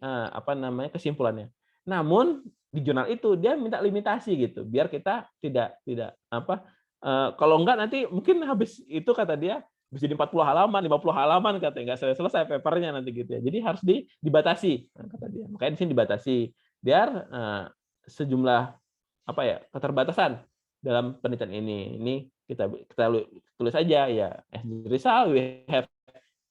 kesimpulannya. Namun di jurnal itu dia minta limitasi gitu, biar kita tidak kalau enggak nanti mungkin habis itu kata dia bisa jadi 40 halaman, 50 halaman katanya, enggak selesai papernya nanti gitu ya. Jadi harus dibatasi kata dia. Makanya di sini dibatasi biar sejumlah keterbatasan dalam penelitian ini. Ini kita tulis aja ya. As a result, we have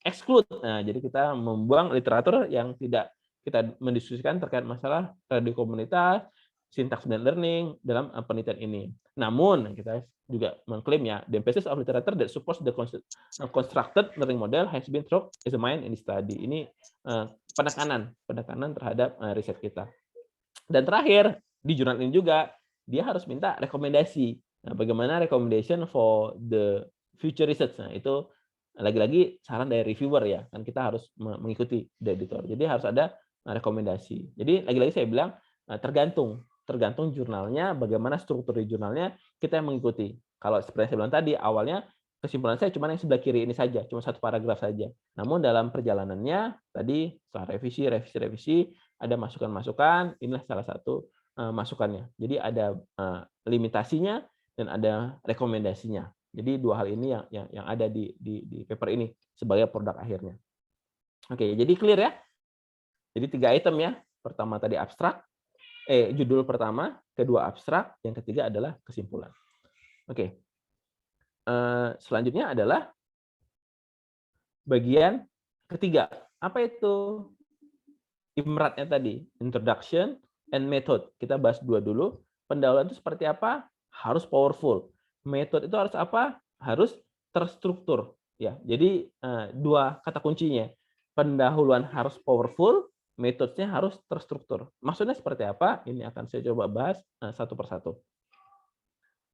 exclude. Nah, jadi kita membuang literatur yang tidak kita mendiskusikan terkait masalah radio komunitas, sintaks blended learning dalam penelitian ini. Namun kita juga mengklaim ya, the emphasis of literature that supports the constructed learning model has been through examined in the study. Ini penekanan terhadap riset kita. Dan terakhir di jurnal ini juga dia harus minta rekomendasi. Nah, bagaimana recommendation for the future research? Nah, itu lagi-lagi saran dari reviewer ya, kan kita harus mengikuti dari editor. Jadi harus ada rekomendasi. Jadi lagi-lagi saya bilang tergantung jurnalnya, bagaimana struktur di jurnalnya kita yang mengikuti. Kalau seperti yang saya bilang tadi, awalnya kesimpulan saya cuma yang sebelah kiri ini saja, cuma 1 paragraf saja. Namun dalam perjalanannya tadi setelah revisi ada masukan-masukan, inilah salah satu masukannya. Jadi ada limitasinya dan ada rekomendasinya. Jadi 2 hal ini yang ada di paper ini sebagai produk akhirnya. Oke, jadi clear ya. Jadi 3 item ya. Pertama tadi abstrak, judul pertama, kedua abstrak, yang ketiga adalah kesimpulan. Oke. Selanjutnya adalah bagian ketiga. Apa itu imratnya tadi? Introduction and method. Kita bahas 2 dulu. Pendahuluan itu seperti apa? Harus powerful. Metode itu harus apa? Harus terstruktur. Ya, jadi 2 kata kuncinya. Pendahuluan harus powerful, metodenya harus terstruktur. Maksudnya seperti apa? Ini akan saya coba bahas satu persatu.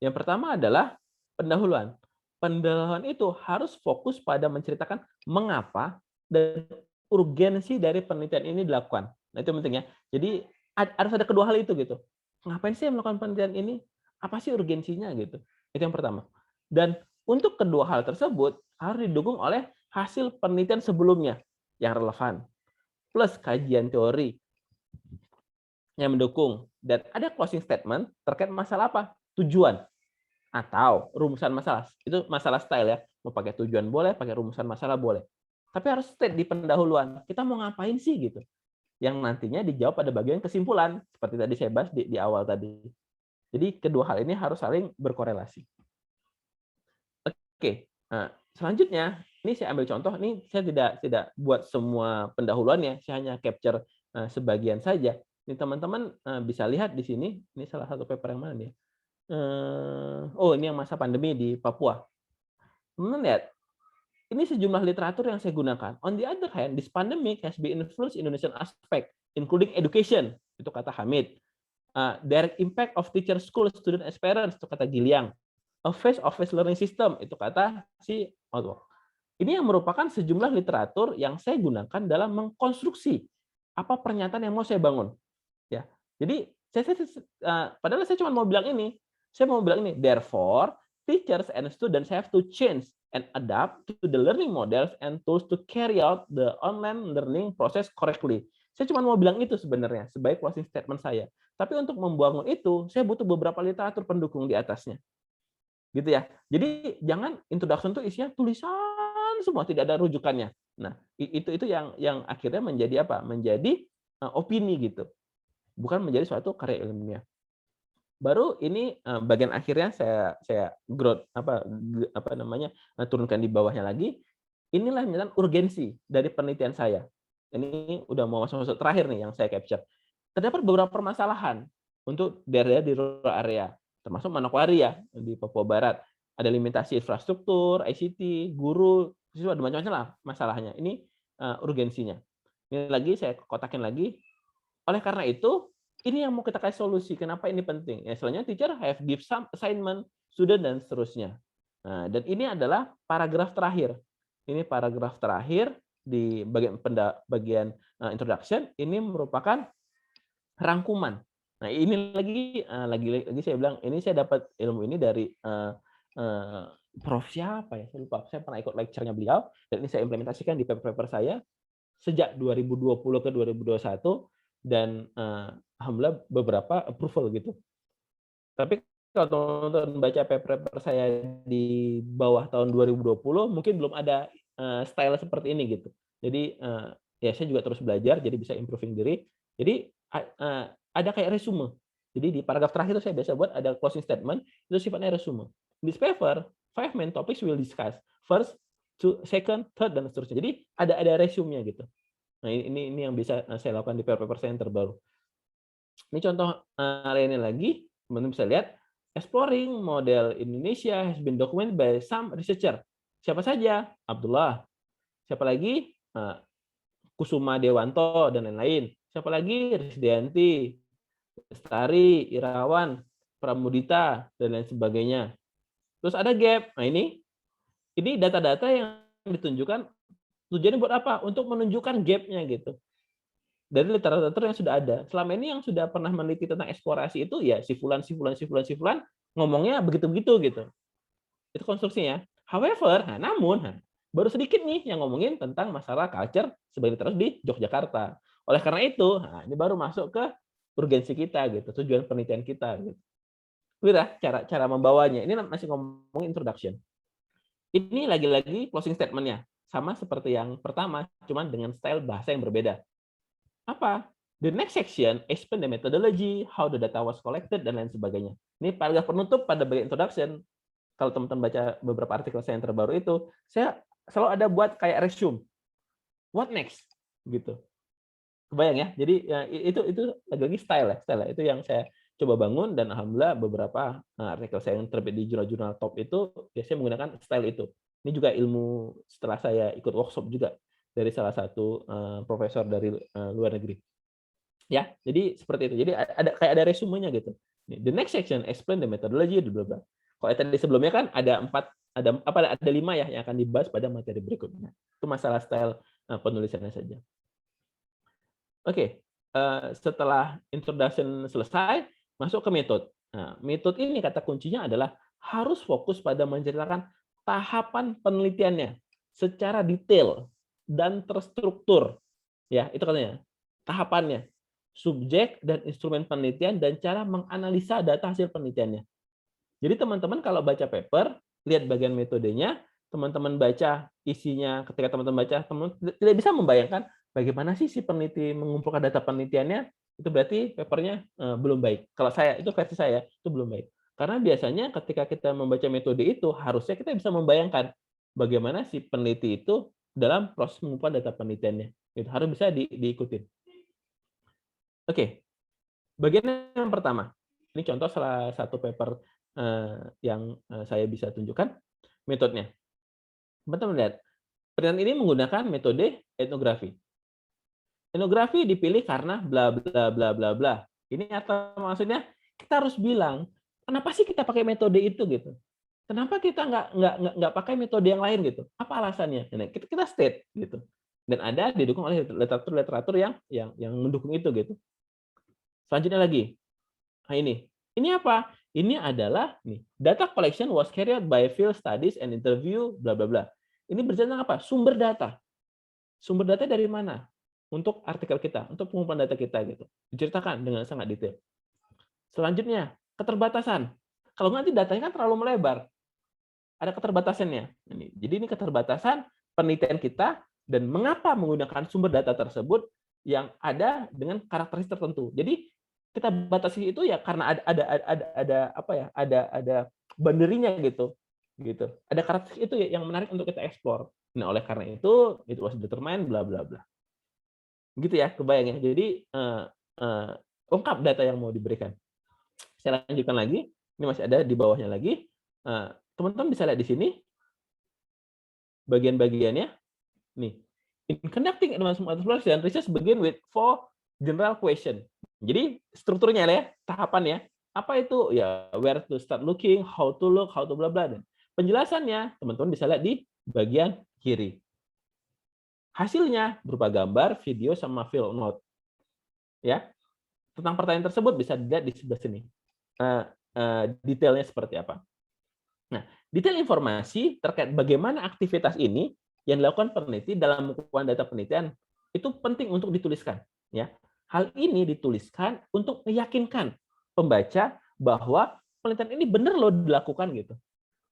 Yang pertama adalah pendahuluan. Pendahuluan itu harus fokus pada menceritakan mengapa dan urgensi dari penelitian ini dilakukan. Nah, itu penting ya. Jadi harus ada kedua hal itu gitu. Ngapain sih melakukan penelitian ini? Apa sih urgensinya gitu? Itu yang pertama. Dan untuk kedua hal tersebut harus didukung oleh hasil penelitian sebelumnya yang relevan, plus kajian teori yang mendukung, dan ada closing statement terkait masalah apa? Tujuan atau rumusan masalah. Itu masalah style ya. Mau pakai tujuan boleh, pakai rumusan masalah boleh. Tapi harus state di pendahuluan. Kita mau ngapain sih gitu? Yang nantinya dijawab pada bagian kesimpulan. Seperti tadi saya bahas di awal tadi. Jadi kedua hal ini harus saling berkorelasi. Oke. Nah, selanjutnya, ini saya ambil contoh. Ini saya tidak buat semua pendahuluannya. Saya hanya capture sebagian saja. Ini teman-teman bisa lihat di sini. Ini salah satu paper yang mana nih? Oh, ini yang masa pandemi di Papua. Teman-teman lihat, ini sejumlah literatur yang saya gunakan. On the other hand, this pandemic has been influenced Indonesian aspect, including education, itu kata Hamid. Direct impact of teacher, school, student, and parents, itu kata Giliang. A face-to-face learning system, itu kata si Otto. Ini yang merupakan sejumlah literatur yang saya gunakan dalam mengkonstruksi apa pernyataan yang mau saya bangun. Ya, jadi padahal saya cuma mau bilang ini. Saya mau bilang ini. Therefore, teachers and students have to change and adapt to the learning models and tools to carry out the online learning process correctly. Saya cuma mau bilang itu sebenarnya sebagai closing statement saya. Tapi untuk membangun itu, saya butuh beberapa literatur pendukung di atasnya. Gitu ya. Jadi jangan introduction itu isinya tulisan semua, tidak ada rujukannya. Nah, itu yang akhirnya menjadi apa? Menjadi opini gitu. Bukan menjadi suatu karya ilmiah. Baru ini bagian akhirnya saya turunkan di bawahnya lagi. Inilah misalnya urgensi dari penelitian saya. Ini udah mau masuk terakhir nih yang saya capture. Terdapat beberapa permasalahan untuk daerah di rural area, termasuk Manokwari ya di Papua Barat. Ada limitasi infrastruktur, ICT, guru, siswa, ada macam-macam lah masalahnya. Ini urgensinya. Ini lagi saya kotakin lagi. Oleh karena itu, ini yang mau kita kasih solusi. Kenapa ini penting? Ya, selanjutnya teacher have give some assignment, student, dan seterusnya. Nah, dan ini adalah paragraf terakhir. Ini paragraf terakhir di bagian introduction. Ini merupakan rangkuman. Nah, ini lagi saya bilang, ini saya dapat ilmu ini dari Prof siapa ya? Saya lupa. Saya pernah ikut lecture-nya beliau, dan ini saya implementasikan di paper-paper saya sejak 2020 ke 2021, dan alhamdulillah beberapa approval gitu. Tapi kalau teman-teman baca paper saya di bawah tahun 2020, mungkin belum ada style seperti ini gitu. Jadi ya saya juga terus belajar, jadi bisa improving diri. Jadi ada kayak resume. Jadi di paragraf terakhir itu saya biasa buat ada closing statement, itu sifatnya resume. This paper, 5 main topics we'll discuss. First, second, third, dan seterusnya. Jadi ada resume-nya gitu. Nah, ini yang bisa saya lakukan di paper saya yang terbaru. Ini contoh lainnya lagi, teman-teman bisa lihat, exploring model Indonesia has been documented by some researcher. Siapa saja? Abdullah. Siapa lagi? Kusuma Dewanto, dan lain-lain. Siapa lagi? Risdianti, Lestari, Irawan, Pramudita, dan lain sebagainya. Terus ada gap. Nah, ini data-data yang ditunjukkan tujuannya buat apa? Untuk menunjukkan gap-nya gitu. Dari literatur yang sudah ada. Selama ini yang sudah pernah meneliti tentang eksplorasi itu ya si fulan ngomongnya begitu-begitu gitu. Itu konstruksinya. However, namun baru sedikit nih yang ngomongin tentang masalah culture sebagai terus di Yogyakarta. Oleh karena itu, ini baru masuk ke urgensi kita gitu, tujuan penelitian kita gitu. Udah cara membawanya. Ini masih ngomongin introduction. Ini lagi-lagi closing statement-nya. Sama seperti yang pertama, cuman dengan style bahasa yang berbeda. Apa? The next section explain the methodology, how the data was collected, dan lain sebagainya. Ini paragraf penutup pada bagian introduction. Kalau teman-teman baca beberapa artikel saya yang terbaru itu, saya selalu ada buat kayak resume. What next? Gitu. Kebayang ya? Jadi ya, itu lagi-lagi style ya. Itu yang saya coba bangun, dan alhamdulillah beberapa artikel saya yang terbit di jurnal-jurnal top itu biasanya menggunakan style itu. Ini juga ilmu setelah saya ikut workshop juga dari salah satu profesor dari luar negeri. Ya, jadi seperti itu. Jadi ada resumenya gitu. The next section explain the methodology, bla bla. Kalau tadi sebelumnya kan ada 5 ya yang akan dibahas pada materi berikutnya. Itu masalah style penulisannya saja. Oke, setelah introduction selesai, masuk ke metode. Nah, metode ini kata kuncinya adalah harus fokus pada menceritakan tahapan penelitiannya secara detail dan terstruktur. Ya, itu katanya. Tahapannya. subjek dan instrumen penelitian, dan cara menganalisa data hasil penelitiannya. Jadi teman-teman kalau baca paper, lihat bagian metodenya, teman-teman baca isinya, ketika teman-teman baca, teman tidak bisa membayangkan bagaimana sih si peneliti mengumpulkan data penelitiannya, itu berarti papernya belum baik. Kalau saya, itu versi saya, itu belum baik. Karena biasanya ketika kita membaca metode itu, harusnya kita bisa membayangkan bagaimana si peneliti itu dalam proses mengumpulkan data penelitiannya. Itu harus bisa diikutin. Oke, bagian yang pertama. Ini contoh salah satu paper yang saya bisa tunjukkan metodenya. Teman-teman lihat, penelitian ini menggunakan metode etnografi. Etnografi dipilih karena bla bla bla bla bla. Ini apa maksudnya? Kita harus bilang, kenapa sih kita pakai metode itu gitu? Kenapa kita nggak pakai metode yang lain gitu? Apa alasannya? Nah, kita state gitu. Dan ada didukung oleh literatur yang mendukung itu gitu. Selanjutnya lagi, nah ini apa? Ini adalah nih, data collection was carried out by field studies and interview bla bla bla. Ini bercerita apa? Sumber data. Sumber data dari mana? Untuk artikel kita, untuk pengumpulan data kita gitu. Diceritakan dengan sangat detail. Selanjutnya, keterbatasan. Kalau nanti datanya kan terlalu melebar. Ada keterbatasannya. Jadi ini keterbatasan penelitian kita dan mengapa menggunakan sumber data tersebut yang ada dengan karakteristik tertentu. Jadi kita batasi itu ya karena ada boundary-nya gitu. Ada karakteristik itu yang menarik untuk kita eksplor. Nah, oleh karena itu it was determined bla bla bla. Gitu ya, kebayang ya. Jadi ungkap data yang mau diberikan. Saya lanjutkan lagi. Ini masih ada di bawahnya lagi. Teman-teman bisa lihat di sini bagian-bagiannya. Nih, in conducting advanced exploration, research begin with 4 general question. Jadi strukturnya ya, tahapannya. Apa itu? Ya, where to start looking, how to look, how to bla bla. Dan penjelasannya teman-teman bisa lihat di bagian kiri. Hasilnya berupa gambar, video, sama field note. Ya, tentang pertanyaan tersebut bisa dilihat di sebelah sini. Detailnya seperti apa. Nah, detail informasi terkait bagaimana aktivitas ini yang dilakukan peneliti dalam mengumpulkan data penelitian itu penting untuk dituliskan. Ya, hal ini dituliskan untuk meyakinkan pembaca bahwa penelitian ini benar loh dilakukan gitu,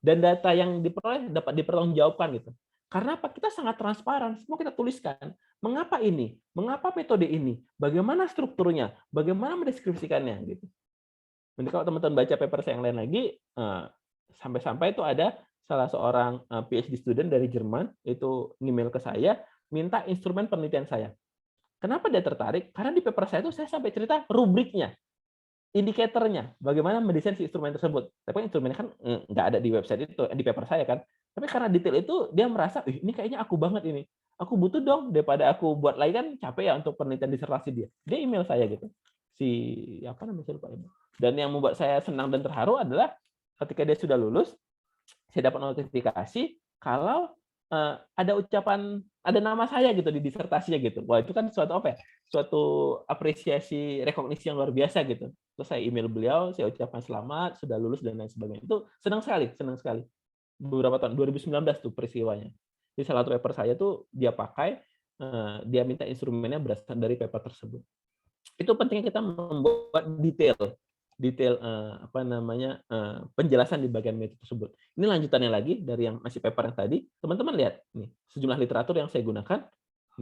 dan data yang diperoleh dapat dipertanggungjawabkan gitu. Karena apa? Kita sangat transparan, semua kita tuliskan. Mengapa ini? Mengapa metode ini? Bagaimana strukturnya? Bagaimana mendeskripsikannya gitu. Nanti kalau teman-teman baca paper saya yang lain lagi, sampai-sampai itu ada salah seorang PhD student dari Jerman itu email ke saya minta instrumen penelitian saya. Kenapa dia tertarik? Karena di paper saya itu saya sampai cerita rubriknya, indikatornya, bagaimana mendesain si instrumen tersebut. Tapi instrumennya kan nggak ada di website itu, di paper saya kan. Tapi karena detail itu dia merasa, ini kayaknya aku banget ini. Aku butuh dong, daripada aku buat lagi kan capek ya untuk penelitian disertasi dia. Dia email saya gitu. Si apa namanya saya lupa ini. Dan yang membuat saya senang dan terharu adalah ketika dia sudah lulus, saya dapat notifikasi kalau ada ucapan, ada nama saya gitu di disertasinya gitu. Wah, itu kan suatu apa ya? Suatu apresiasi, rekognisi yang luar biasa gitu. Terus saya email beliau, saya ucapkan selamat, sudah lulus dan lain sebagainya. Itu senang sekali, senang sekali. Beberapa tahun, 2019 tuh peristiwanya. Di salah satu paper saya tuh dia pakai, dia minta instrumennya berasal dari paper tersebut. Itu pentingnya kita membuat detail apa namanya penjelasan di bagian metode tersebut. Ini lanjutannya lagi dari yang masih paper yang tadi. Teman-teman lihat nih, sejumlah literatur yang saya gunakan.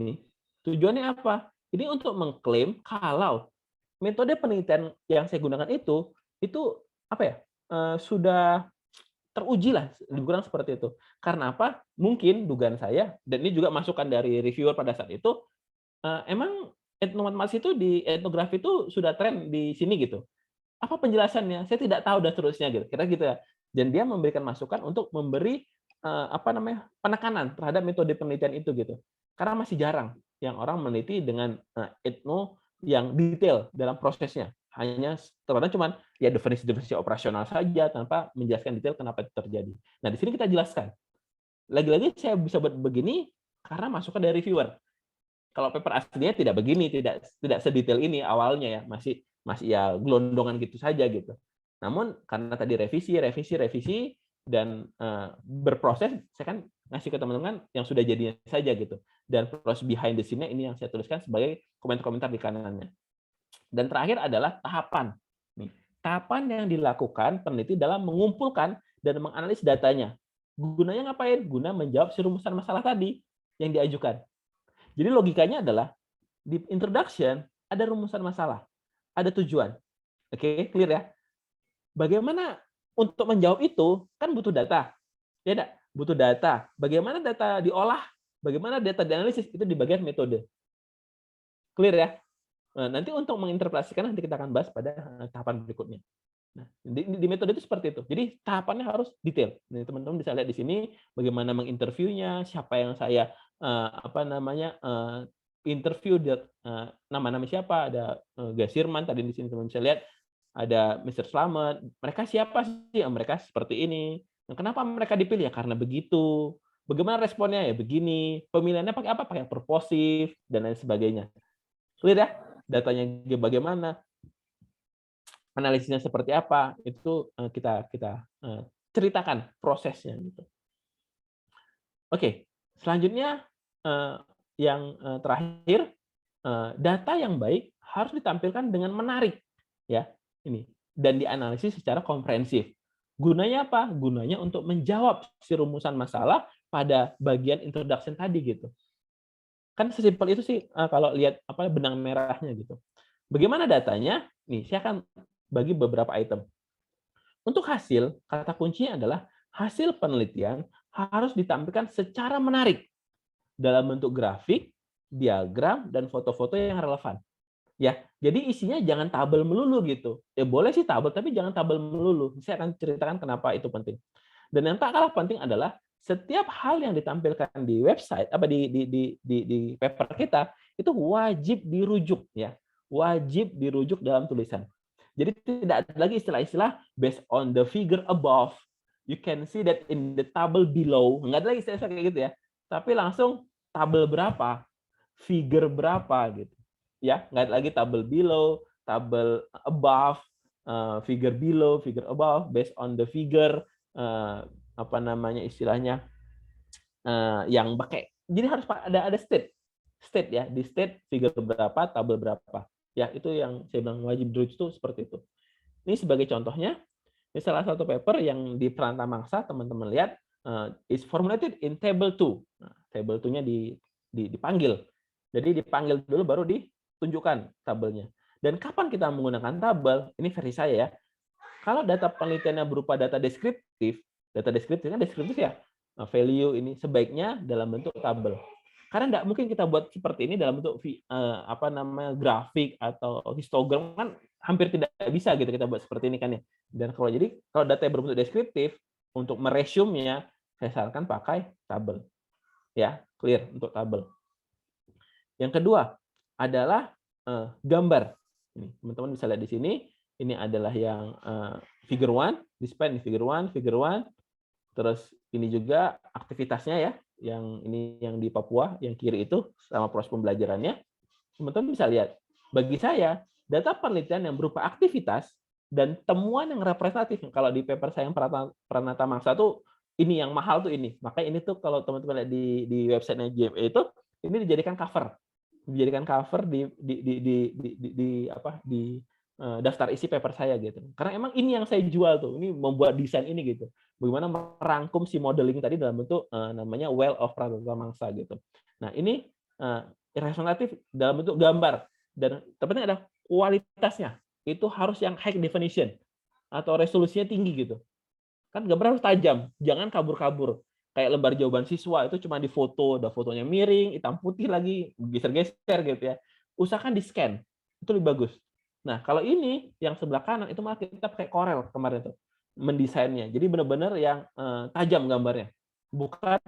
Nih, tujuannya apa? Ini untuk mengklaim kalau metode penelitian yang saya gunakan itu apa ya? Sudah teruji lah, lebih kurang seperti itu. Karena apa? Mungkin dugaan saya, dan ini juga masukan dari reviewer pada saat itu, emang etnomatematis itu di etnografi itu sudah tren di sini gitu. Apa penjelasannya? Saya tidak tahu dan seterusnya gitu. Kira gitu ya. Dan dia memberikan masukan untuk memberi apa namanya penekanan terhadap metode penelitian itu gitu. Karena masih jarang yang orang meneliti dengan etno yang detail dalam prosesnya. Hanya terkadang cuman ya definisi operasional saja tanpa menjelaskan detail kenapa itu terjadi. Nah, di sini kita jelaskan. Lagi-lagi saya bisa buat begini karena masukan dari reviewer. Kalau paper aslinya tidak begini, tidak sedetail ini awalnya ya, masih ya gelondongan gitu saja gitu. Namun karena tadi revisi dan berproses, saya kan ngasih ke teman-teman yang sudah jadinya saja gitu. Dan proses behind the scene-nya ini yang saya tuliskan sebagai komentar-komentar di kanannya. Dan terakhir adalah tahapan. Nih, tahapan yang dilakukan peneliti dalam mengumpulkan dan menganalisis datanya. Gunanya ngapain? Guna menjawab si rumusan masalah tadi yang diajukan. Jadi logikanya adalah di introduction ada rumusan masalah, ada tujuan. Oke, clear ya? Bagaimana untuk menjawab itu kan butuh data. Ya enggak? Butuh data. Bagaimana data diolah? Bagaimana data dianalisis? Itu di bagian metode. Clear ya? Nah, nanti untuk menginterpretasikan nanti kita akan bahas pada tahapan berikutnya. Nah, di metode itu seperti itu. Jadi tahapannya harus detail. Nah, teman-teman bisa lihat di sini bagaimana menginterviewnya, siapa yang saya interview, nama-nama siapa, ada Gasirman tadi di sini teman-teman bisa lihat, ada Mr. Slamet. Mereka siapa sih? Mereka seperti ini. Nah, kenapa mereka dipilih? Ya karena begitu. Bagaimana responnya? Ya begini. Pemilihannya pakai apa? Pakai purposif dan lain sebagainya. Clear ya? Datanya bagaimana? Analisisnya seperti apa? Itu kita ceritakan prosesnya gitu. Oke, selanjutnya yang terakhir, data yang baik harus ditampilkan dengan menarik ya. Ini dan dianalisis secara komprehensif. Gunanya apa? Gunanya untuk menjawab si rumusan masalah pada bagian introduction tadi gitu. Kan sesimpel itu sih kalau lihat benang merahnya gitu. Bagaimana datanya? Nih, saya akan bagi beberapa item. Untuk hasil, kata kuncinya adalah hasil penelitian harus ditampilkan secara menarik dalam bentuk grafik, diagram, dan foto-foto yang relevan. Ya, jadi isinya jangan tabel melulu gitu. Ya boleh sih tabel, tapi jangan tabel melulu. Saya akan ceritakan kenapa itu penting. Dan yang tak kalah penting adalah setiap hal yang ditampilkan di website di paper kita itu wajib dirujuk ya. Wajib dirujuk dalam tulisan. Jadi tidak ada lagi istilah-istilah based on the figure above. You can see that in the table below. Enggak ada lagi istilah kayak gitu ya. Tapi langsung tabel berapa, figure berapa gitu. Ya, enggak ada lagi tabel below, tabel above, figure below, figure above, based on the figure, istilahnya yang pakai. Jadi harus ada state ya, di state figure berapa, tabel berapa. Ya, itu yang saya bilang wajib dirujuk itu seperti itu. Ini sebagai contohnya, ini salah satu paper yang di Pranata Mangsa, teman-teman lihat, is formulated in table 2. Nah, table 2-nya dipanggil. Jadi dipanggil dulu baru ditunjukkan tabelnya. Dan kapan kita menggunakan tabel? Ini versi saya ya. Kalau data penelitiannya berupa data deskriptif kan deskriptif ya, value ini sebaiknya dalam bentuk tabel. Karena tidak mungkin kita buat seperti ini dalam bentuk grafik atau histogram kan hampir tidak bisa gitu kita buat seperti ini kan ya. Dan kalau data berbentuk deskriptif untuk meresume-nya saya sarankan pakai tabel. Ya, clear untuk tabel. Yang kedua adalah gambar. Ini teman-teman bisa lihat di sini. Ini adalah yang figure 1, display figure 1. Terus ini juga aktivitasnya ya, yang ini yang di Papua, yang kiri itu sama proses pembelajarannya. Teman-teman bisa lihat. Bagi saya, data penelitian yang berupa aktivitas dan temuan yang representatif. Kalau di paper saya yang Pranata Mangsa tuh ini yang mahal tuh ini. Maka ini tuh kalau teman-teman lihat di website-nya JMA itu ini dijadikan cover. Dijadikan cover di daftar isi paper saya gitu. Karena emang ini yang saya jual tuh. Ini membuat desain ini gitu. Bagaimana merangkum si modeling tadi dalam bentuk namanya Well of Pranata Mangsa gitu. Nah, ini representatif dalam bentuk gambar dan terpenting ada kualitasnya. Itu harus yang high definition atau resolusinya tinggi gitu. Kan gambar harus tajam, jangan kabur-kabur. Kayak lembar jawaban siswa itu cuma difoto, ada fotonya miring, hitam putih lagi, geser-geser gitu ya. Usahakan di-scan. Itu lebih bagus. Nah, kalau ini yang sebelah kanan itu malah kita pakai Corel kemarin tuh mendesainnya. Jadi benar-benar yang tajam gambarnya. Bukan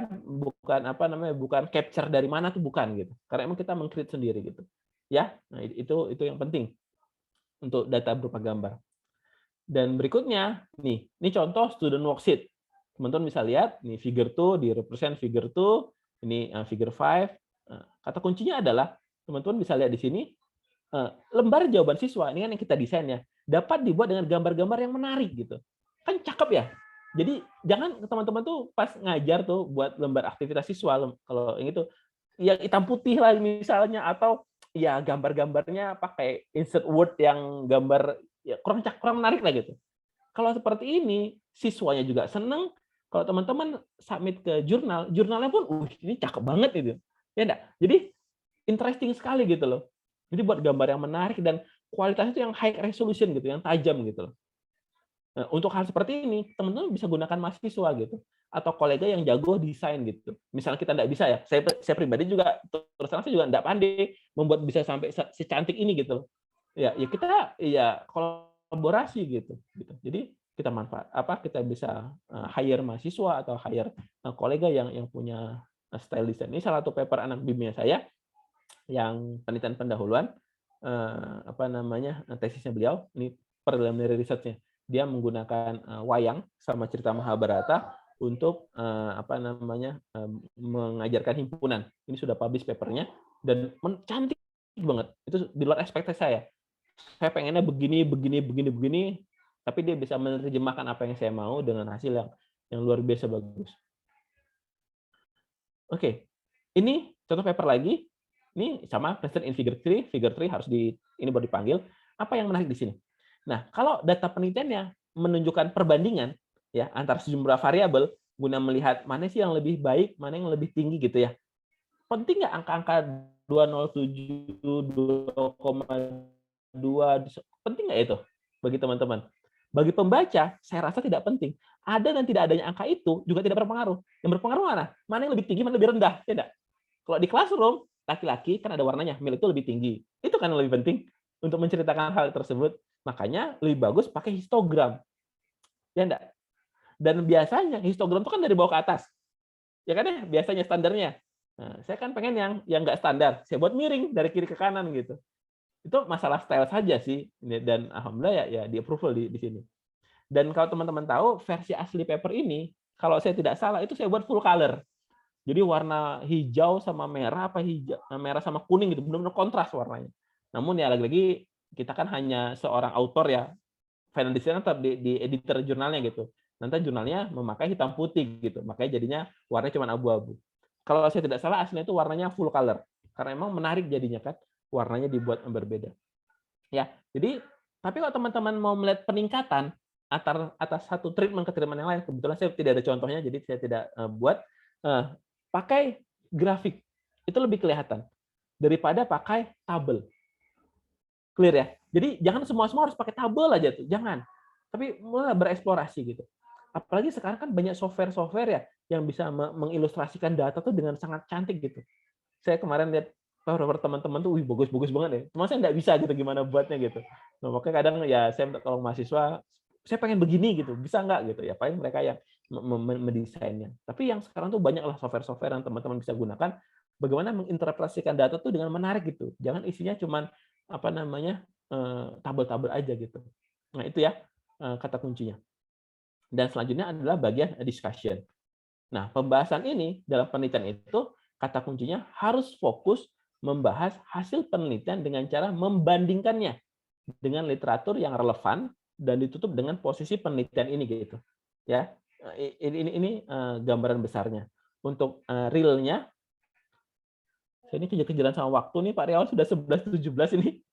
capture dari mana tuh bukan gitu. Karena emang kita meng-create sendiri gitu. Ya. Nah, itu yang penting untuk data berupa gambar. Dan berikutnya nih, ini contoh student worksheet. Teman-teman bisa lihat, nih figure 2 di represent figure 2, ini figure 5. Kata kuncinya adalah teman-teman bisa lihat di sini lembar jawaban siswa ini kan yang kita desain ya, dapat dibuat dengan gambar-gambar yang menarik gitu. Kan cakep ya. Jadi jangan teman-teman tuh pas ngajar tuh buat lembar aktivitas siswa kalau yang itu yang hitam putih lah misalnya atau ya gambar-gambarnya pakai insert word yang gambar ya kurang menarik lah gitu. Kalau seperti ini, siswanya juga seneng. Kalau teman-teman submit ke jurnal, jurnalnya pun, ini cakep banget itu. Ya enggak? Jadi interesting sekali gitu loh. Jadi buat gambar yang menarik dan kualitasnya itu yang high resolution gitu, yang tajam gitu loh. Nah, untuk hal seperti ini, teman-teman bisa gunakan mahasiswa gitu, atau kolega yang jago desain gitu. Misalnya kita nggak bisa ya, saya pribadi juga terus terang saya juga nggak pandai membuat bisa sampai secantik ini gitu. Ya kita ya kolaborasi gitu. Jadi kita kita bisa hire mahasiswa atau hire kolega yang punya style desain. Ini salah satu paper anak bimbingan saya yang penelitian pendahuluan tesisnya beliau ini preliminary research-nya. Dia menggunakan wayang sama cerita Mahabharata untuk mengajarkan himpunan. Ini sudah publish papernya dan cantik banget. Itu di luar ekspektasi saya. Saya pengennya begini, tapi dia bisa menerjemahkan apa yang saya mau dengan hasil yang luar biasa bagus. Oke, ini contoh paper lagi. Ini sama present in figure 3 harus ini baru dipanggil. Apa yang menarik di sini? Nah, kalau data penelitiannya menunjukkan perbandingan ya antara sejumlah variabel guna melihat mana sih yang lebih baik, mana yang lebih tinggi gitu ya. Penting nggak angka-angka 207, 2,2 penting nggak itu bagi teman-teman? Bagi pembaca, saya rasa tidak penting. Ada dan tidak adanya angka itu juga tidak berpengaruh. Yang berpengaruh mana? Mana yang lebih tinggi, mana lebih rendah, tidak? Kalau di classroom, laki-laki kan ada warnanya, male itu lebih tinggi. Itu kan yang lebih penting untuk menceritakan hal tersebut. Makanya lebih bagus pakai histogram. Ya enggak? Dan biasanya histogram itu kan dari bawah ke atas. Ya kan ya, biasanya standarnya. Nah, saya kan pengen yang enggak standar. Saya buat miring dari kiri ke kanan gitu. Itu masalah style saja sih. Dan alhamdulillah ya di approval di sini. Dan kalau teman-teman tahu, versi asli paper ini, kalau saya tidak salah, itu saya buat full color. Jadi warna hijau sama merah, merah sama kuning gitu, benar-benar kontras warnanya. Namun ya lagi-lagi kita kan hanya seorang autor ya, final designer tetap di editor jurnalnya gitu. Nanti jurnalnya memakai hitam putih gitu, makanya jadinya warnanya cuma abu-abu. Kalau saya tidak salah aslinya itu warnanya full color, karena emang menarik jadinya kan, warnanya dibuat berbeda. Ya, jadi tapi kalau teman-teman mau melihat peningkatan atas satu treatment ke treatment yang lain, kebetulan saya tidak ada contohnya, jadi saya tidak buat. Pakai grafik itu lebih kelihatan daripada pakai tabel. Clear ya? Jadi jangan semua harus pakai tabel aja tuh, jangan. Tapi mulai bereksplorasi gitu. Apalagi sekarang kan banyak software ya yang bisa mengilustrasikan data tuh dengan sangat cantik gitu. Saya kemarin lihat beberapa teman-teman tuh, bagus-bagus banget ya. Cuma saya nggak bisa gitu gimana buatnya gitu. Nah, makanya kadang ya saya minta tolong mahasiswa, saya pengen begini gitu, bisa nggak gitu ya? Paling mereka yang mendesainnya. Tapi yang sekarang tuh banyak lah software-software yang teman-teman bisa gunakan. Bagaimana menginterpretasikan data tuh dengan menarik gitu. Jangan isinya cuman tabel-tabel aja gitu. Nah itu ya kata kuncinya. Dan selanjutnya adalah bagian discussion. Nah pembahasan ini dalam penelitian itu kata kuncinya harus fokus membahas hasil penelitian dengan cara membandingkannya dengan literatur yang relevan dan ditutup dengan posisi penelitian ini gitu. Ya. Ini gambaran besarnya. Untuk realnya, saya ini kejar-kejaran sama waktu nih, Pak Riawan sudah 11.17 ini.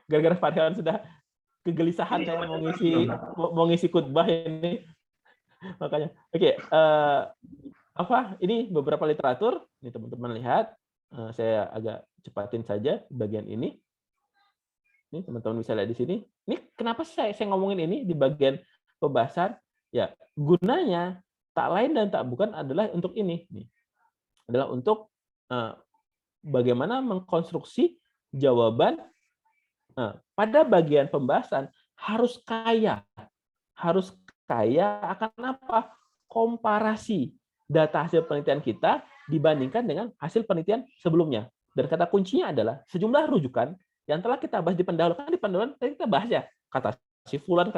Gara-gara Pak Riawan sudah kegelisahan saya mau ngisi khutbah ini. Makanya, oke. Ini beberapa literatur. Ini teman-teman lihat. Saya agak cepatin saja bagian ini. Ini teman-teman bisa lihat di sini. Ini kenapa saya ngomongin ini di bagian pembahasan? Ya, gunanya tak lain dan tak bukan adalah untuk ini. Adalah untuk bagaimana mengkonstruksi jawaban pada bagian pembahasan harus kaya akan apa? Komparasi data hasil penelitian kita dibandingkan dengan hasil penelitian sebelumnya. Dan kata kuncinya adalah sejumlah rujukan yang telah kita bahas di pendahuluan. Di pendahuluan tadi kita bahas ya, kata si fulan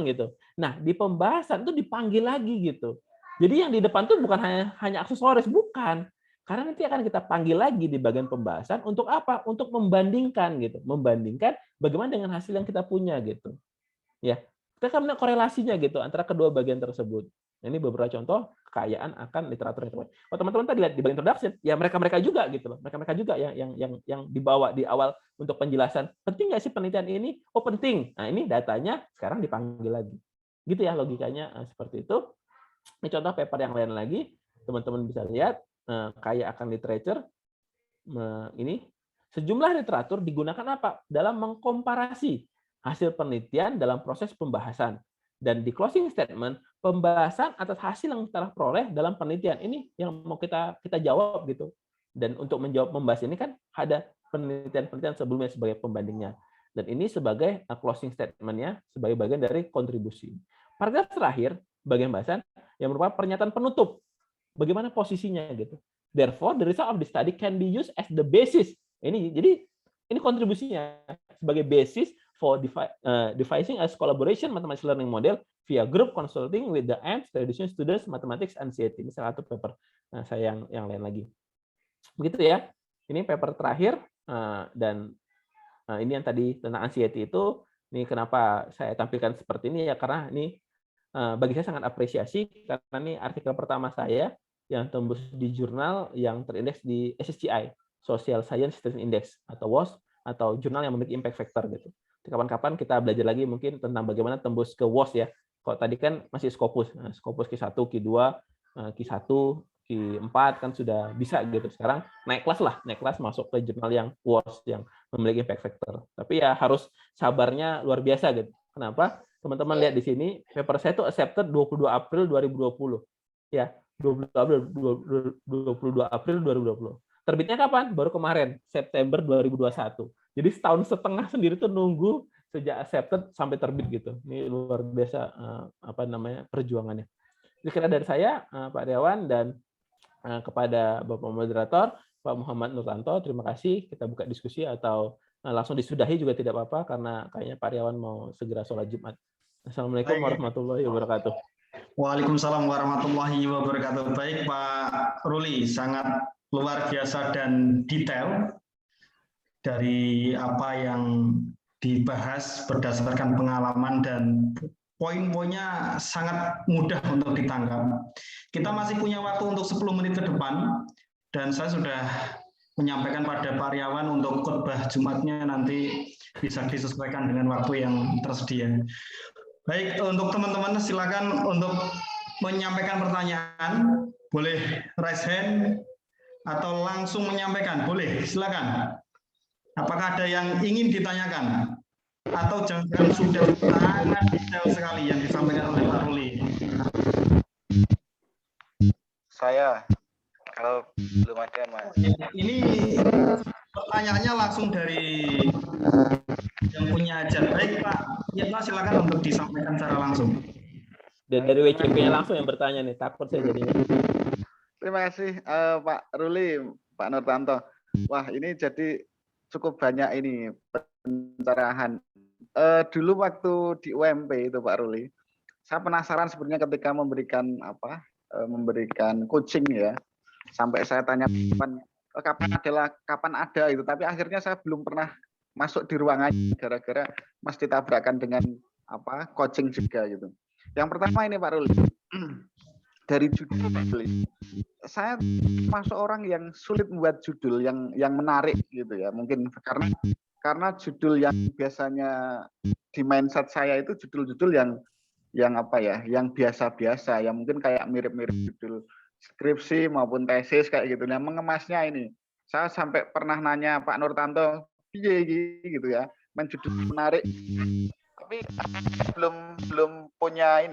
gitu. Nah, di pembahasan itu dipanggil lagi gitu. Jadi yang di depan tuh bukan hanya aksesoris, bukan. Karena nanti akan kita panggil lagi di bagian pembahasan untuk apa? Untuk membandingkan gitu. Membandingkan bagaimana dengan hasil yang kita punya gitu. Ya. Kita kan melihat korelasinya gitu antara kedua bagian tersebut. Ini beberapa contoh kekayaan akan literatur yang terbaik. Oh, teman-teman tadi lihat di bagian introduction, ya mereka-mereka juga gitu loh. Mereka-mereka juga yang dibawa di awal untuk penjelasan. Penting nggak sih penelitian ini? Oh, penting. Nah, ini datanya sekarang dipanggil lagi. Gitu ya logikanya, seperti itu. Ini contoh paper yang lain lagi. Teman-teman bisa lihat kaya akan literature ini sejumlah literatur digunakan apa? Dalam mengkomparasi hasil penelitian dalam proses pembahasan. Dan di closing statement, pembahasan atas hasil yang telah peroleh dalam penelitian. Ini yang mau kita jawab gitu. Dan untuk menjawab membahas ini kan ada penelitian-penelitian sebelumnya sebagai pembandingnya. Dan ini sebagai closing statement-nya sebagai bagian dari kontribusi. Paragraf terakhir, bagian bahasan yang merupakan pernyataan penutup. Bagaimana posisinya gitu. Therefore, the result of the study can be used as the basis. Jadi ini kontribusinya sebagai basis for devising a collaboration mathematics learning model via group consulting with the AMS, traditional students, mathematics, and CIT. Ini salah satu paper saya yang lain lagi. Begitu ya. Ini paper terakhir dan ini yang tadi tentang anxiety itu. Ini kenapa saya tampilkan seperti ini ya karena ini bagi saya sangat apresiasi karena ini artikel pertama saya yang tembus di jurnal yang terindeks di SSCI, Social Science Citizen Index atau WOS, atau jurnal yang memiliki impact factor gitu. Kapan-kapan kita belajar lagi mungkin tentang bagaimana tembus ke WOS ya. Kalau tadi kan masih Scopus, Scopus Q1, Q2, Q1, Q4 kan sudah bisa gitu. Sekarang naik kelas masuk ke jurnal yang WOS yang memiliki impact factor. Tapi ya harus sabarnya luar biasa gitu. Kenapa? Teman-teman lihat di sini, paper saya itu accepted 22 April 2020. Ya, 22 April 2020. Terbitnya kapan? Baru kemarin, September 2021. Jadi setahun setengah sendiri tuh nunggu sejak accepted sampai terbit gitu. Ini luar biasa perjuangannya. Jadi kira dari saya, Pak Dewan, dan kepada Bapak Moderator, Pak Muhammad Nurtanto, terima kasih. Kita buka diskusi atau langsung disudahi juga tidak apa-apa karena kayaknya Pak Dewan mau segera sholat Jumat. Assalamualaikum warahmatullahi wabarakatuh. Waalaikumsalam warahmatullahi wabarakatuh. Baik Pak Ruli, sangat luar biasa dan detail dari apa yang dibahas berdasarkan pengalaman dan poin-poinnya sangat mudah untuk ditangkap. Kita masih punya waktu untuk 10 menit ke depan dan saya sudah menyampaikan pada Pak Riawan untuk khutbah Jumatnya nanti bisa disesuaikan dengan waktu yang tersedia. Baik, untuk teman-teman silakan untuk menyampaikan pertanyaan, boleh raise hand atau langsung menyampaikan, boleh, silakan. Apakah ada yang ingin ditanyakan? Atau jangan sudah sangat detail sekali yang disampaikan oleh Pak Ruli? Saya, kalau belum ada Mas. Ini pertanyaannya langsung dari yang punya hajat. Baik Pak Yatna, silakan untuk disampaikan secara langsung. Dan dari WCP-nya langsung yang bertanya nih, takut saya jadinya. Terima kasih Pak Ruli, Pak Nurtanto. Wah, ini jadi cukup banyak ini pencerahan. Dulu waktu di UMP itu Pak Ruli, saya penasaran sebenarnya ketika memberikan coaching ya. Sampai saya tanya kapan ada itu, tapi akhirnya saya belum pernah masuk di ruangan gara-gara Mas ditabrakan dengan coaching juga gitu. Yang pertama ini Pak Ruli, dari judul Pak Ruli, saya masuk orang yang sulit membuat judul yang menarik gitu ya, mungkin karena judul yang biasanya di mindset saya itu judul-judul yang biasa-biasa, yang mungkin kayak mirip-mirip judul skripsi maupun tesis kayak gitu. Nah, mengemasnya ini, saya sampai pernah nanya Pak Nurtanto, piye gitu ya, menjudul menarik. Tapi belum punya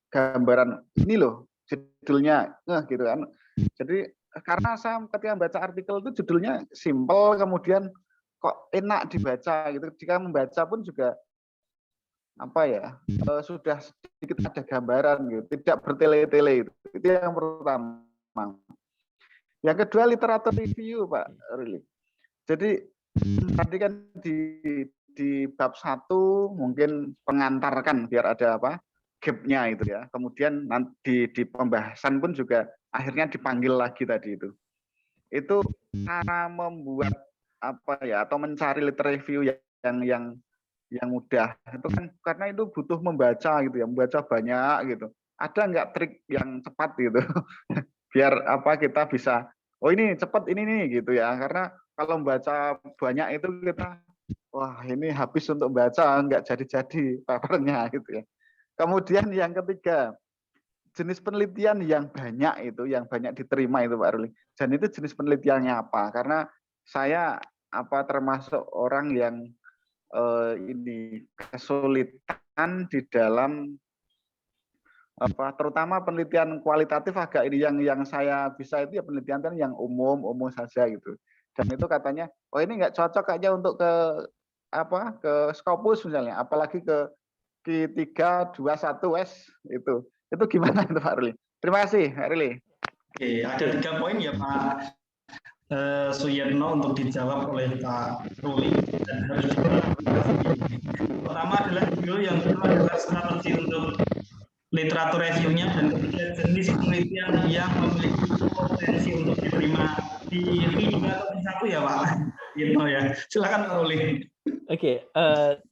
gambaran ini loh judulnya gitu kan. Jadi karena saya ketika membaca artikel itu judulnya simple, kemudian kok enak dibaca gitu. Jika membaca pun juga sudah sedikit ada gambaran gitu, tidak bertele-tele itu yang pertama. Yang kedua literatur review Pak Ruli. Jadi tadi kan di bab 1 mungkin pengantarkan biar ada gapnya itu ya. Kemudian nanti di pembahasan pun juga akhirnya dipanggil lagi tadi itu. Itu cara membuat atau mencari literatur review yang mudah itu kan karena itu butuh membaca gitu ya, membaca banyak gitu. ada nggak trik yang cepat gitu biar apa kita bisa, oh ini cepat ini nih gitu ya, karena kalau membaca banyak itu kita, wah ini habis untuk baca nggak jadi-jadi papernya gitu ya. Kemudian yang ketiga, jenis penelitian yang banyak itu, yang banyak diterima itu Pak Ruli. Dan itu jenis penelitiannya apa? Karena saya termasuk orang yang ini kesulitan di dalam terutama penelitian kualitatif agak ini yang saya bisa itu ya penelitian kan yang umum saja gitu. Dan itu katanya, oh ini nggak cocok aja untuk ke Scopus misalnya, apalagi ke Q321S itu. Itu gimana itu Pak Ruli? Terima kasih Pak Ruli. Oke, ada 3 poin ya Pak Suyetno untuk dijawab oleh Pak Ruli dan harus diklarifikasi. Pertama adalah dulu yang kedua adalah strategi untuk literatur review-nya, dan ketiga jenis penelitian yang memiliki potensi untuk diterima di Q2 atau Q1 ya Pak. Gitu ya. Silakan Pak Ruli. Oke,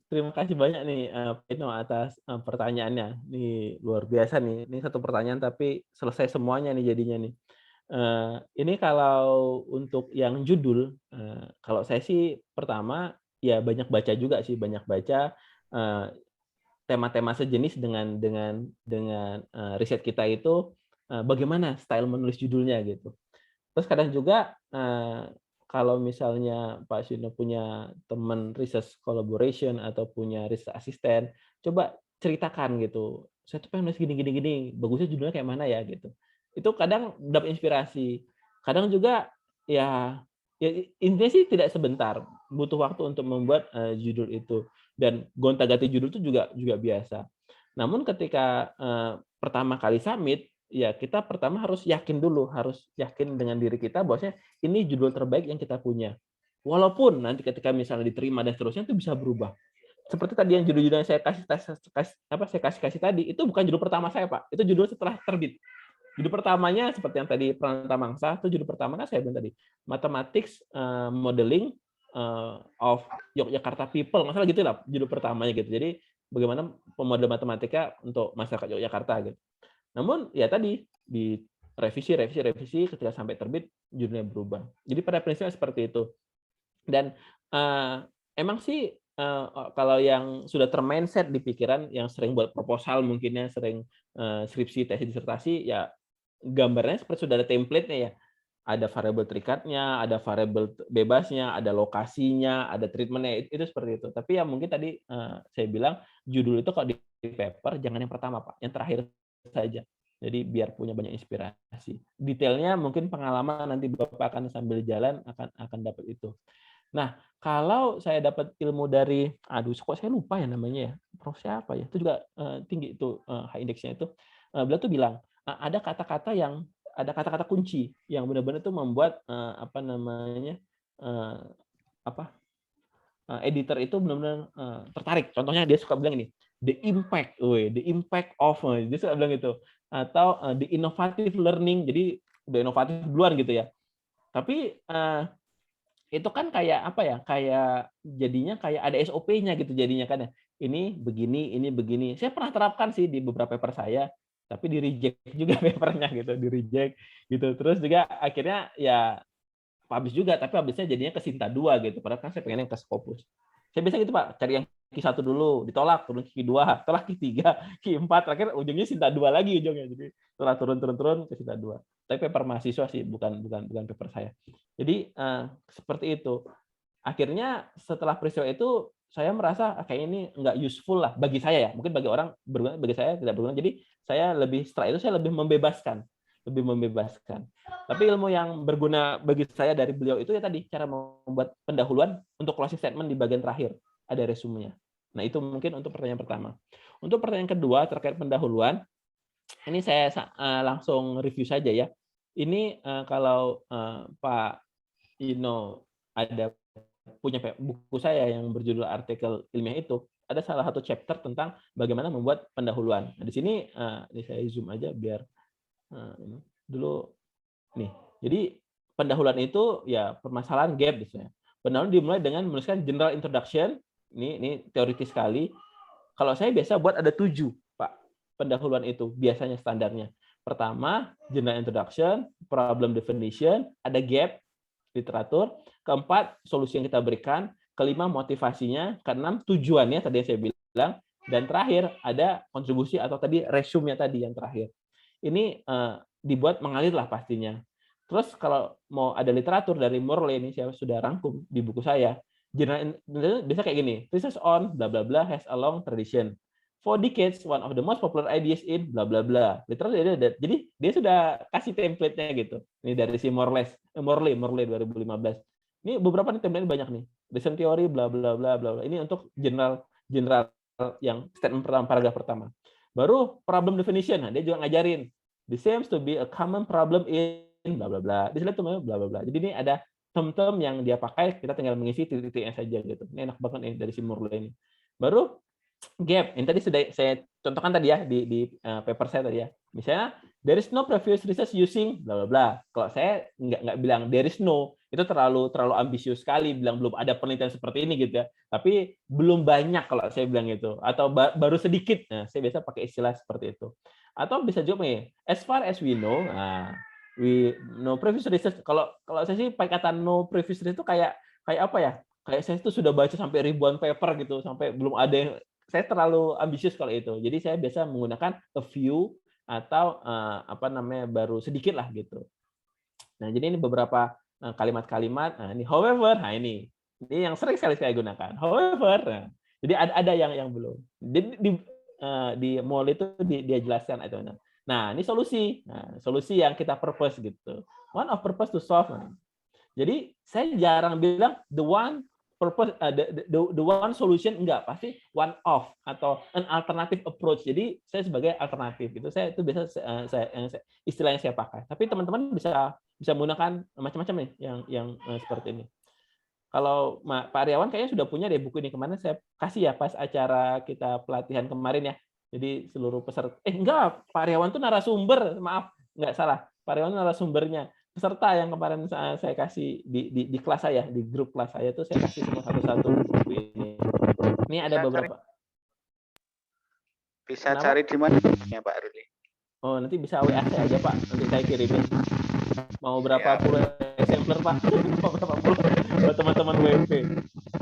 terima kasih banyak nih Pak Ino atas pertanyaannya. Ini luar biasa nih. Ini satu pertanyaan tapi selesai semuanya nih jadinya nih. Ini kalau untuk yang judul, kalau saya sih pertama ya banyak baca juga sih, banyak baca tema-tema sejenis dengan riset kita itu bagaimana style menulis judulnya gitu. Terus kadang juga kalau misalnya Pak Sino punya teman research collaboration atau punya research assistant, coba ceritakan gitu. Saya tuh pengen nulis gini, bagusnya judulnya kayak mana ya gitu. Itu kadang dapat inspirasi. Kadang juga ya intinya sih tidak sebentar, butuh waktu untuk membuat judul itu. Dan gonta-ganti judul itu juga biasa. Namun ketika pertama kali submit, ya kita pertama harus yakin dulu, harus yakin dengan diri kita bahwasanya ini judul terbaik yang kita punya. Walaupun nanti ketika misalnya diterima dan seterusnya itu bisa berubah. Seperti tadi yang judul-judul yang saya kasih tadi, itu bukan judul pertama saya, Pak. Itu judul setelah terbit. Judul pertamanya seperti yang tadi Pranata Mangsa, itu judul pertama kan saya bilang tadi, Mathematics Modeling of Yogyakarta People, nggak salah gitu lah judul pertamanya gitu. Jadi bagaimana pemodel matematika untuk masyarakat Yogyakarta gitu. Namun ya tadi di revisi ketika sampai terbit judulnya berubah. Jadi pada prinsipnya seperti itu. Dan emang sih kalau yang sudah termindset di pikiran, yang sering buat proposal mungkinnya, sering skripsi, tesis, disertasi, ya gambarnya seperti sudah ada template-nya ya. Ada variabel terikatnya, ada variabel bebasnya, ada lokasinya, ada treatment-nya, itu seperti itu. Tapi ya mungkin tadi saya bilang judul itu kalau di paper jangan yang pertama Pak, yang terakhir saja. Jadi biar punya banyak inspirasi. Detailnya mungkin pengalaman nanti Bapak akan sambil jalan akan dapat itu. Nah, kalau saya dapat ilmu dari, kok saya lupa ya namanya ya, Prof siapa ya, itu juga tinggi itu high index-nya itu, beliau tuh bilang, ada kata-kata kunci yang benar-benar itu membuat editor itu benar-benar tertarik. Contohnya dia suka bilang ini, the impact of, dia suka bilang gitu, atau the innovative learning, jadi udah inovatif duluan gitu ya. Tapi itu kan kayak apa ya? Kayak jadinya kayak ada SOP-nya gitu jadinya kan ya. Ini begini. Saya pernah terapkan sih di beberapa paper saya, tapi di-reject juga papernya gitu, di-reject gitu. Terus juga akhirnya ya publish juga, tapi habisnya jadinya ke Sinta 2 gitu. Padahal kan saya pengen yang ke Scopus. Saya biasa gitu Pak, cari yang Q1 dulu, ditolak, turun ke Q2, setelah Q3, Q4, terakhir ujungnya Sinta 2 lagi ujungnya. Jadi setelah turun ke Sinta 2. Tapi paper mahasiswa sih, bukan paper saya. Jadi seperti itu. Akhirnya setelah peristiwa itu saya merasa kayak ini nggak useful lah bagi saya ya. Mungkin bagi orang berguna, bagi saya tidak berguna. Jadi saya setelah itu saya lebih membebaskan. Tapi ilmu yang berguna bagi saya dari beliau itu ya tadi cara membuat pendahuluan untuk closing statement di bagian terakhir, ada resumenya. Nah, itu mungkin untuk pertanyaan pertama. Untuk pertanyaan kedua terkait pendahuluan, ini saya langsung review saja ya. Ini kalau Pak Ino ada punya buku saya yang berjudul artikel ilmiah itu, ada salah satu chapter tentang bagaimana membuat pendahuluan. Nah, di sini saya zoom aja biar ini dulu nih. Jadi pendahuluan itu ya permasalahan gap misalnya. Pendahuluan dimulai dengan menuliskan general introduction. Ini teoritis sekali. Kalau saya biasa buat ada 7, Pak. pendahuluan itu biasanya standarnya. Pertama, general introduction, problem definition, ada gap literatur, keempat, solusi yang kita berikan, kelima, motivasinya, keenam, tujuannya tadi yang saya bilang, dan terakhir ada kontribusi atau tadi resume-nya tadi yang terakhir. Ini dibuat mengalir lah pastinya. Terus kalau mau ada literatur dari Morley ini saya sudah rangkum di buku saya. General bisa kayak gini, research on bla bla bla has a long tradition. For decades, one of the most popular ideas in bla bla bla. Literally jadi dia sudah kasih template-nya gitu. Ini dari si Morley 2015. Ini beberapa nih template banyak nih. Recent theory bla bla bla bla. Ini untuk general yang statement pertama, paragraf pertama. Baru problem definition. Nah, dia juga ngajarin. This seems to be a common problem in bla bla bla. Di sini tuh bla bla bla. Jadi ini ada term-term yang dia pakai, kita tinggal mengisi titik-titiknya saja gitu. Ini enak banget nih dari si Morley ini. Baru gap. Ini tadi sudah saya contohkan tadi ya di paper saya tadi ya. Misalnya there is no previous research using bla bla bla. Kalau saya nggak bilang there is no, itu terlalu ambisius sekali bilang belum ada penelitian seperti ini gitu ya. Tapi belum banyak kalau saya bilang itu atau baru sedikit. Nah, saya biasa pakai istilah seperti itu. Atau bisa juga nih, as far as we know, we no previous research. Kalau saya sih pakai kata no previous research itu kayak apa ya? Kayak saya itu sudah baca sampai ribuan paper gitu, sampai belum ada yang saya terlalu ambisius kalau itu. Jadi saya biasa menggunakan a few atau baru sedikit lah gitu. Nah, jadi ini beberapa kalimat-kalimat. Nah, ini however, nah ini yang sering sekali saya gunakan. However, nah, jadi ada yang belum. Di mall itu dia jelaskan itu. Nah, ini solusi. Nah, solusi yang kita purpose gitu. One of purpose to solve. Nah. Jadi saya jarang bilang the one purpose, the one solution, enggak, pasti one of atau an alternative approach. Jadi saya sebagai alternatif itu itu biasa istilahnya saya pakai. Tapi teman-teman bisa menggunakan macam-macam nih yang seperti ini. Kalau Pak Aryawan kayaknya sudah punya deh buku ini, kemarin saya kasih ya pas acara kita pelatihan kemarin ya. Jadi seluruh peserta enggak, Pak Aryawan tuh narasumber, maaf, enggak salah. Pak Aryawan narasumbernya. Peserta yang kemarin saya kasih di kelas saya, di grup kelas saya itu saya kasih semua satu-satu buku ini. Ini ada beberapa. Bisa cari di mana ya Pak Ruli? Oh, nanti bisa WA saya aja Pak, nanti saya kirimin. Mau berapa puluh sampler Pak? Berapa puluh buat teman-teman WP.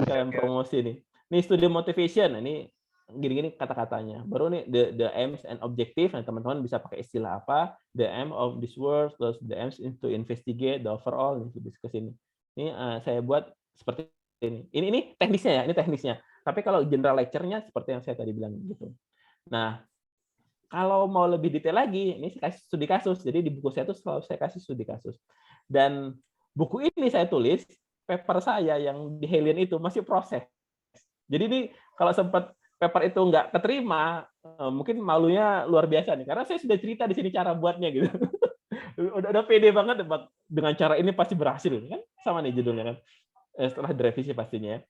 Kalian promosi nih. Ini studi motivation, ini gini-gini kata-katanya. Baru nih the aims and objective. Nah, teman-teman bisa pakai istilah apa? The aim of this work, terus the aims is to investigate the overall, lebih ke sini. Ini saya buat seperti ini. Ini teknisnya ya, ini teknisnya. Tapi kalau general lecture-nya seperti yang saya tadi bilang gitu. Nah, kalau mau lebih detail lagi, ini saya kasih studi kasus. Jadi di buku saya itu selalu saya kasih studi kasus. Dan buku ini saya tulis, paper saya yang di Helian itu masih proses. Jadi ini kalau sempat paper itu nggak keterima, mungkin malunya luar biasa nih. Karena saya sudah cerita di sini cara buatnya gitu. udah pede banget dengan cara ini pasti berhasil kan? Sama nih judulnya kan. Setelah direvisi pastinya.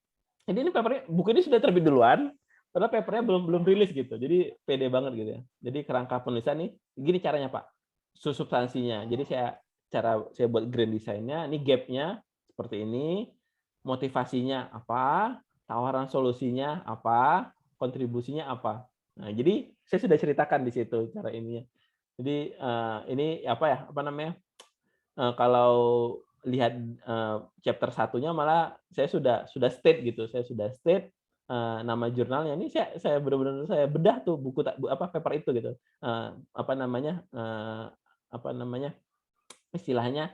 Jadi ini buku ini sudah terbit duluan, padahal papernya belum rilis gitu. Jadi pede banget gitu ya. Jadi kerangka penulisan nih, gini caranya Pak. Substansinya. Jadi saya buat grand design-nya, ini gap-nya seperti ini, motivasinya apa, tawaran solusinya apa, kontribusinya apa. Nah, jadi saya sudah ceritakan di situ cara ininya. Jadi ini kalau lihat chapter satunya malah saya sudah state gitu. Saya sudah state nama jurnalnya. Ini saya benar-benar saya bedah tuh buku paper itu gitu. Istilahnya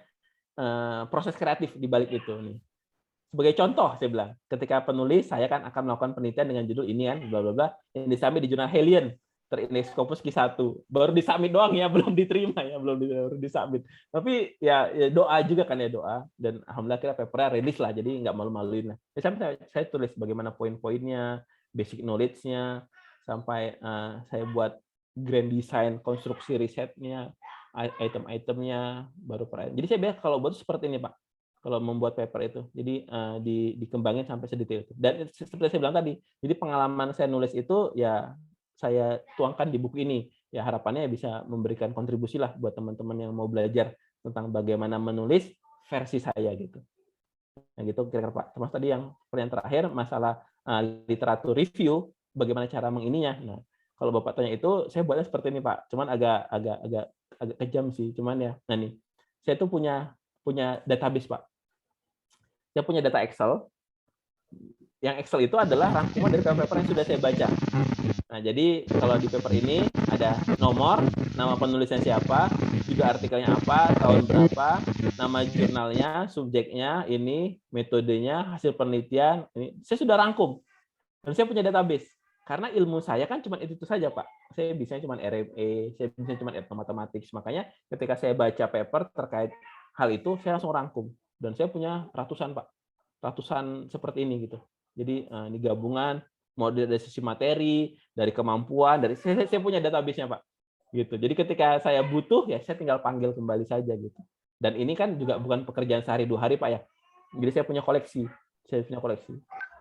proses kreatif di balik itu nih. Sebagai contoh, saya bilang, ketika penulis, saya kan akan melakukan penelitian dengan judul ini kan, bla bla bla, yang disubmit di jurnal Helian, terindeks Scopus Q1. Baru disubmit doang ya, belum diterima ya, belum disubmit. Tapi ya doa juga kan ya, doa. Dan alhamdulillah kita papernya rilis lah, jadi nggak malu-maluin lah. Saya tulis bagaimana poin-poinnya, basic knowledge-nya, sampai saya buat grand design, konstruksi risetnya, item-itemnya, baru per item. Jadi saya bilang kalau buat seperti ini Pak. Kalau membuat paper itu, jadi dikembangin sampai sedetail itu. Dan seperti saya bilang tadi, jadi pengalaman saya nulis itu ya saya tuangkan di buku ini. Ya harapannya bisa memberikan kontribusi lah buat teman-teman yang mau belajar tentang bagaimana menulis versi saya gitu. Nah gitu kira-kira Pak. Termasuk tadi yang pertanyaan terakhir masalah literatur review, bagaimana cara mengininya. Nah Kalau Bapak tanya itu, saya buatnya seperti ini, Pak. Cuman agak kejam sih. Cuman ya, nah nih, saya tuh punya database, Pak. Saya punya data Excel. Yang Excel itu adalah rangkuman dari paper yang sudah saya baca. Nah, jadi kalau di paper ini ada nomor, nama penulisnya siapa, juga artikelnya apa, tahun berapa, nama jurnalnya, subjeknya, ini metodenya, hasil penelitian, ini saya sudah rangkum. Dan saya punya database. Karena ilmu saya kan cuma itu saja, Pak. Saya bisa cuma RME, saya bisa cuma matematik. Makanya ketika saya baca paper terkait hal itu, saya langsung rangkum. Dan saya punya ratusan, Pak. Ratusan seperti ini gitu. Jadi ini gabungan model dari sisi materi, dari kemampuan, dari saya punya database-nya, Pak. Gitu. Jadi ketika saya butuh ya saya tinggal panggil kembali saja gitu. Dan ini kan juga bukan pekerjaan sehari 2 hari, Pak ya. Jadi saya punya koleksi.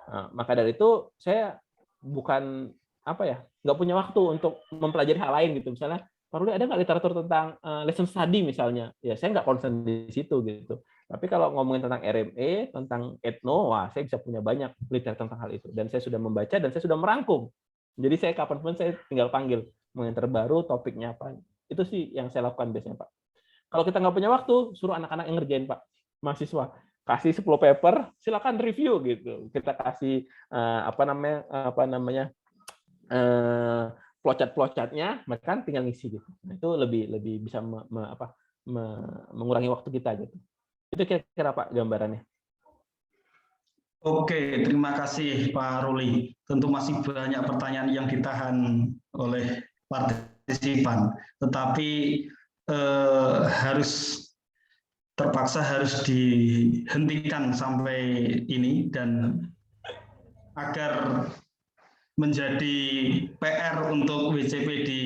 Nah, maka dari itu saya bukan nggak punya waktu untuk mempelajari hal lain gitu. Misalnya, Pak Ruli, ada nggak literatur tentang lesson study misalnya? Ya saya nggak concern di situ gitu. Tapi kalau ngomongin tentang RME, tentang etno, wah saya bisa punya banyak literatur tentang hal itu. Dan saya sudah membaca dan saya sudah merangkum. Jadi saya kapanpun saya tinggal panggil mau yang terbaru, topiknya apa. Itu sih yang saya lakukan biasanya, Pak. Kalau kita nggak punya waktu, suruh anak-anak yang ngerjain, Pak. Mahasiswa kasih 10 paper, silakan review gitu. Kita kasih flowchart-flowchartnya, mereka tinggal ngisi gitu. Nah, itu lebih bisa mengurangi waktu kita gitu. Itu kira-kira Pak gambarannya. Oke, terima kasih Pak Ruli. Tentu masih banyak pertanyaan yang ditahan oleh partisipan, tetapi terpaksa harus dihentikan sampai ini dan agar menjadi PR untuk WCP di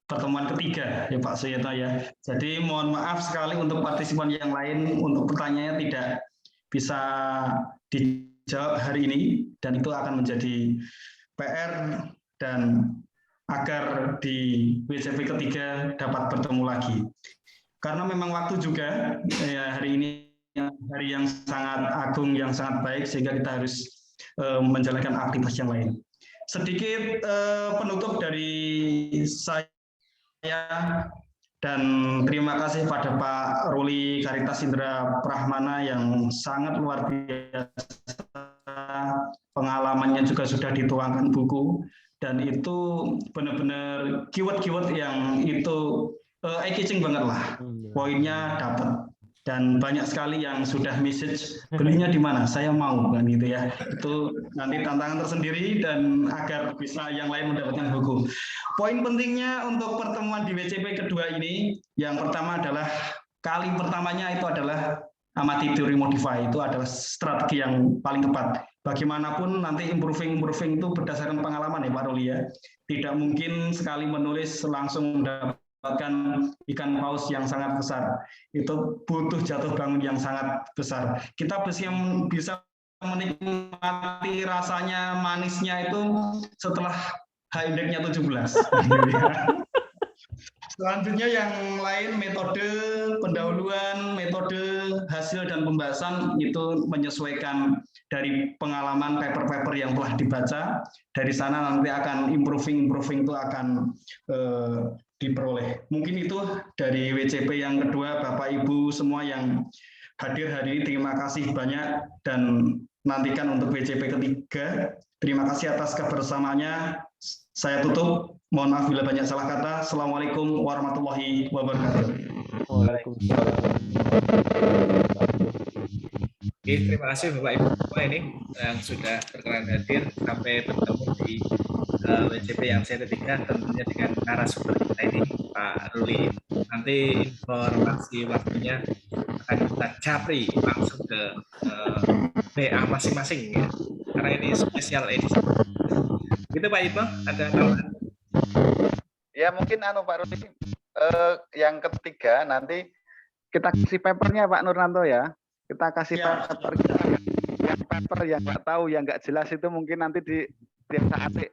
pertemuan ketiga ya Pak Suyatno ya. Jadi mohon maaf sekali untuk partisipan yang lain untuk pertanyaannya tidak bisa dijawab hari ini dan itu akan menjadi PR dan agar di WCP ketiga dapat bertemu lagi. Karena memang waktu juga ya, hari ini hari yang sangat agung, yang sangat baik sehingga kita harus menjalankan aktivitas yang lain. Sedikit penutup dari saya dan terima kasih pada Pak Ruli Karitas Indra Prahmana yang sangat luar biasa, pengalamannya juga sudah dituangkan buku dan itu benar-benar keyword-keyword yang itu eye-catching banget lah, poinnya dapat. Dan banyak sekali yang sudah message belinya di mana, saya mau kan gitu ya. Itu nanti tantangan tersendiri dan agar bisa yang lain mendapatkan buku. Poin pentingnya untuk pertemuan di WCP kedua ini, yang pertama adalah kali pertamanya itu adalah amati teori modify, itu adalah strategi yang paling tepat. Bagaimanapun nanti improving itu berdasarkan pengalaman ya Pak Ruli ya. Tidak mungkin sekali menulis langsung mendapatkan ikan paus yang sangat besar. Itu butuh jatuh bangun yang sangat besar. Kita bisa menikmati rasanya manisnya itu setelah H-indexnya 17. Selanjutnya yang lain metode pendahuluan, metode hasil dan pembahasan itu menyesuaikan dari pengalaman paper-paper yang telah dibaca. Dari sana nanti akan improving itu akan diperoleh. Mungkin itu dari WCP yang kedua, Bapak Ibu semua yang hadir hari ini, terima kasih banyak dan nantikan untuk WCP ketiga. Terima kasih atas kebersamaannya. Saya tutup. Mohon maaf bila banyak salah kata. Assalamualaikum warahmatullahi wabarakatuh. Waalaikumsalam. Oke, terima kasih Bapak Ibu semua ini yang sudah berkenan hadir sampai bertemu di WCP yang saya ketiga, tentunya dengan narasumber kita ini Pak Ruli. Nanti informasi waktunya akan kita capri langsung ke BA masing-masing ya, karena ini spesial edisi. Gitu Pak Ibu, ada tambahan? Ya mungkin Pak Ruli, yang ketiga nanti kita kasih papernya Pak Nurnanto ya. Kita kasih paper yang nggak tahu, yang nggak jelas itu mungkin nanti di saat Pak.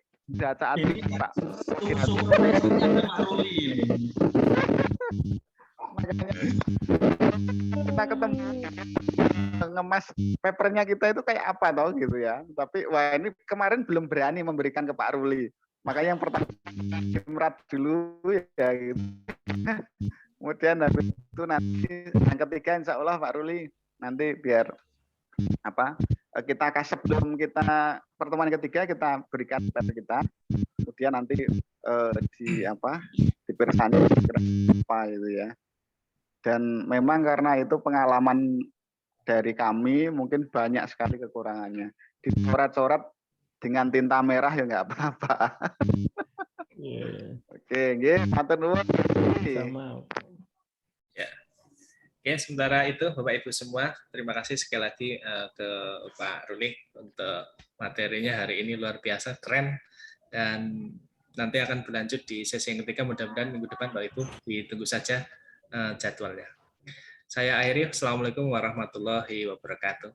Kita ketemu ngemas papernya kita itu kayak apa toh gitu ya. Tapi wah ini kemarin belum berani memberikan ke Pak Ruli. Makanya yang pertama imrat dulu ya gitu. Kemudian habis itu nanti yang ketiga insya Allah Pak Ruli nanti biar apa kita sebelum kita pertemuan ketiga kita berikan pada kita, kemudian nanti di apa dipersani apa itu ya. Dan memang karena itu pengalaman dari kami mungkin banyak sekali kekurangannya. Dicoret-coret dengan tinta merah ya nggak apa-apa. Oke, nggih, matur nuwun. Sama. Ya. Oke, sementara itu Bapak Ibu semua, terima kasih sekali lagi ke Pak Ruli untuk materinya hari ini luar biasa, keren, dan nanti akan berlanjut di sesi yang ketiga, mudah-mudahan minggu depan Bapak Ibu ditunggu saja jadwalnya. Saya akhiri, Assalamualaikum warahmatullahi wabarakatuh.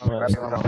Waalaikumsalam.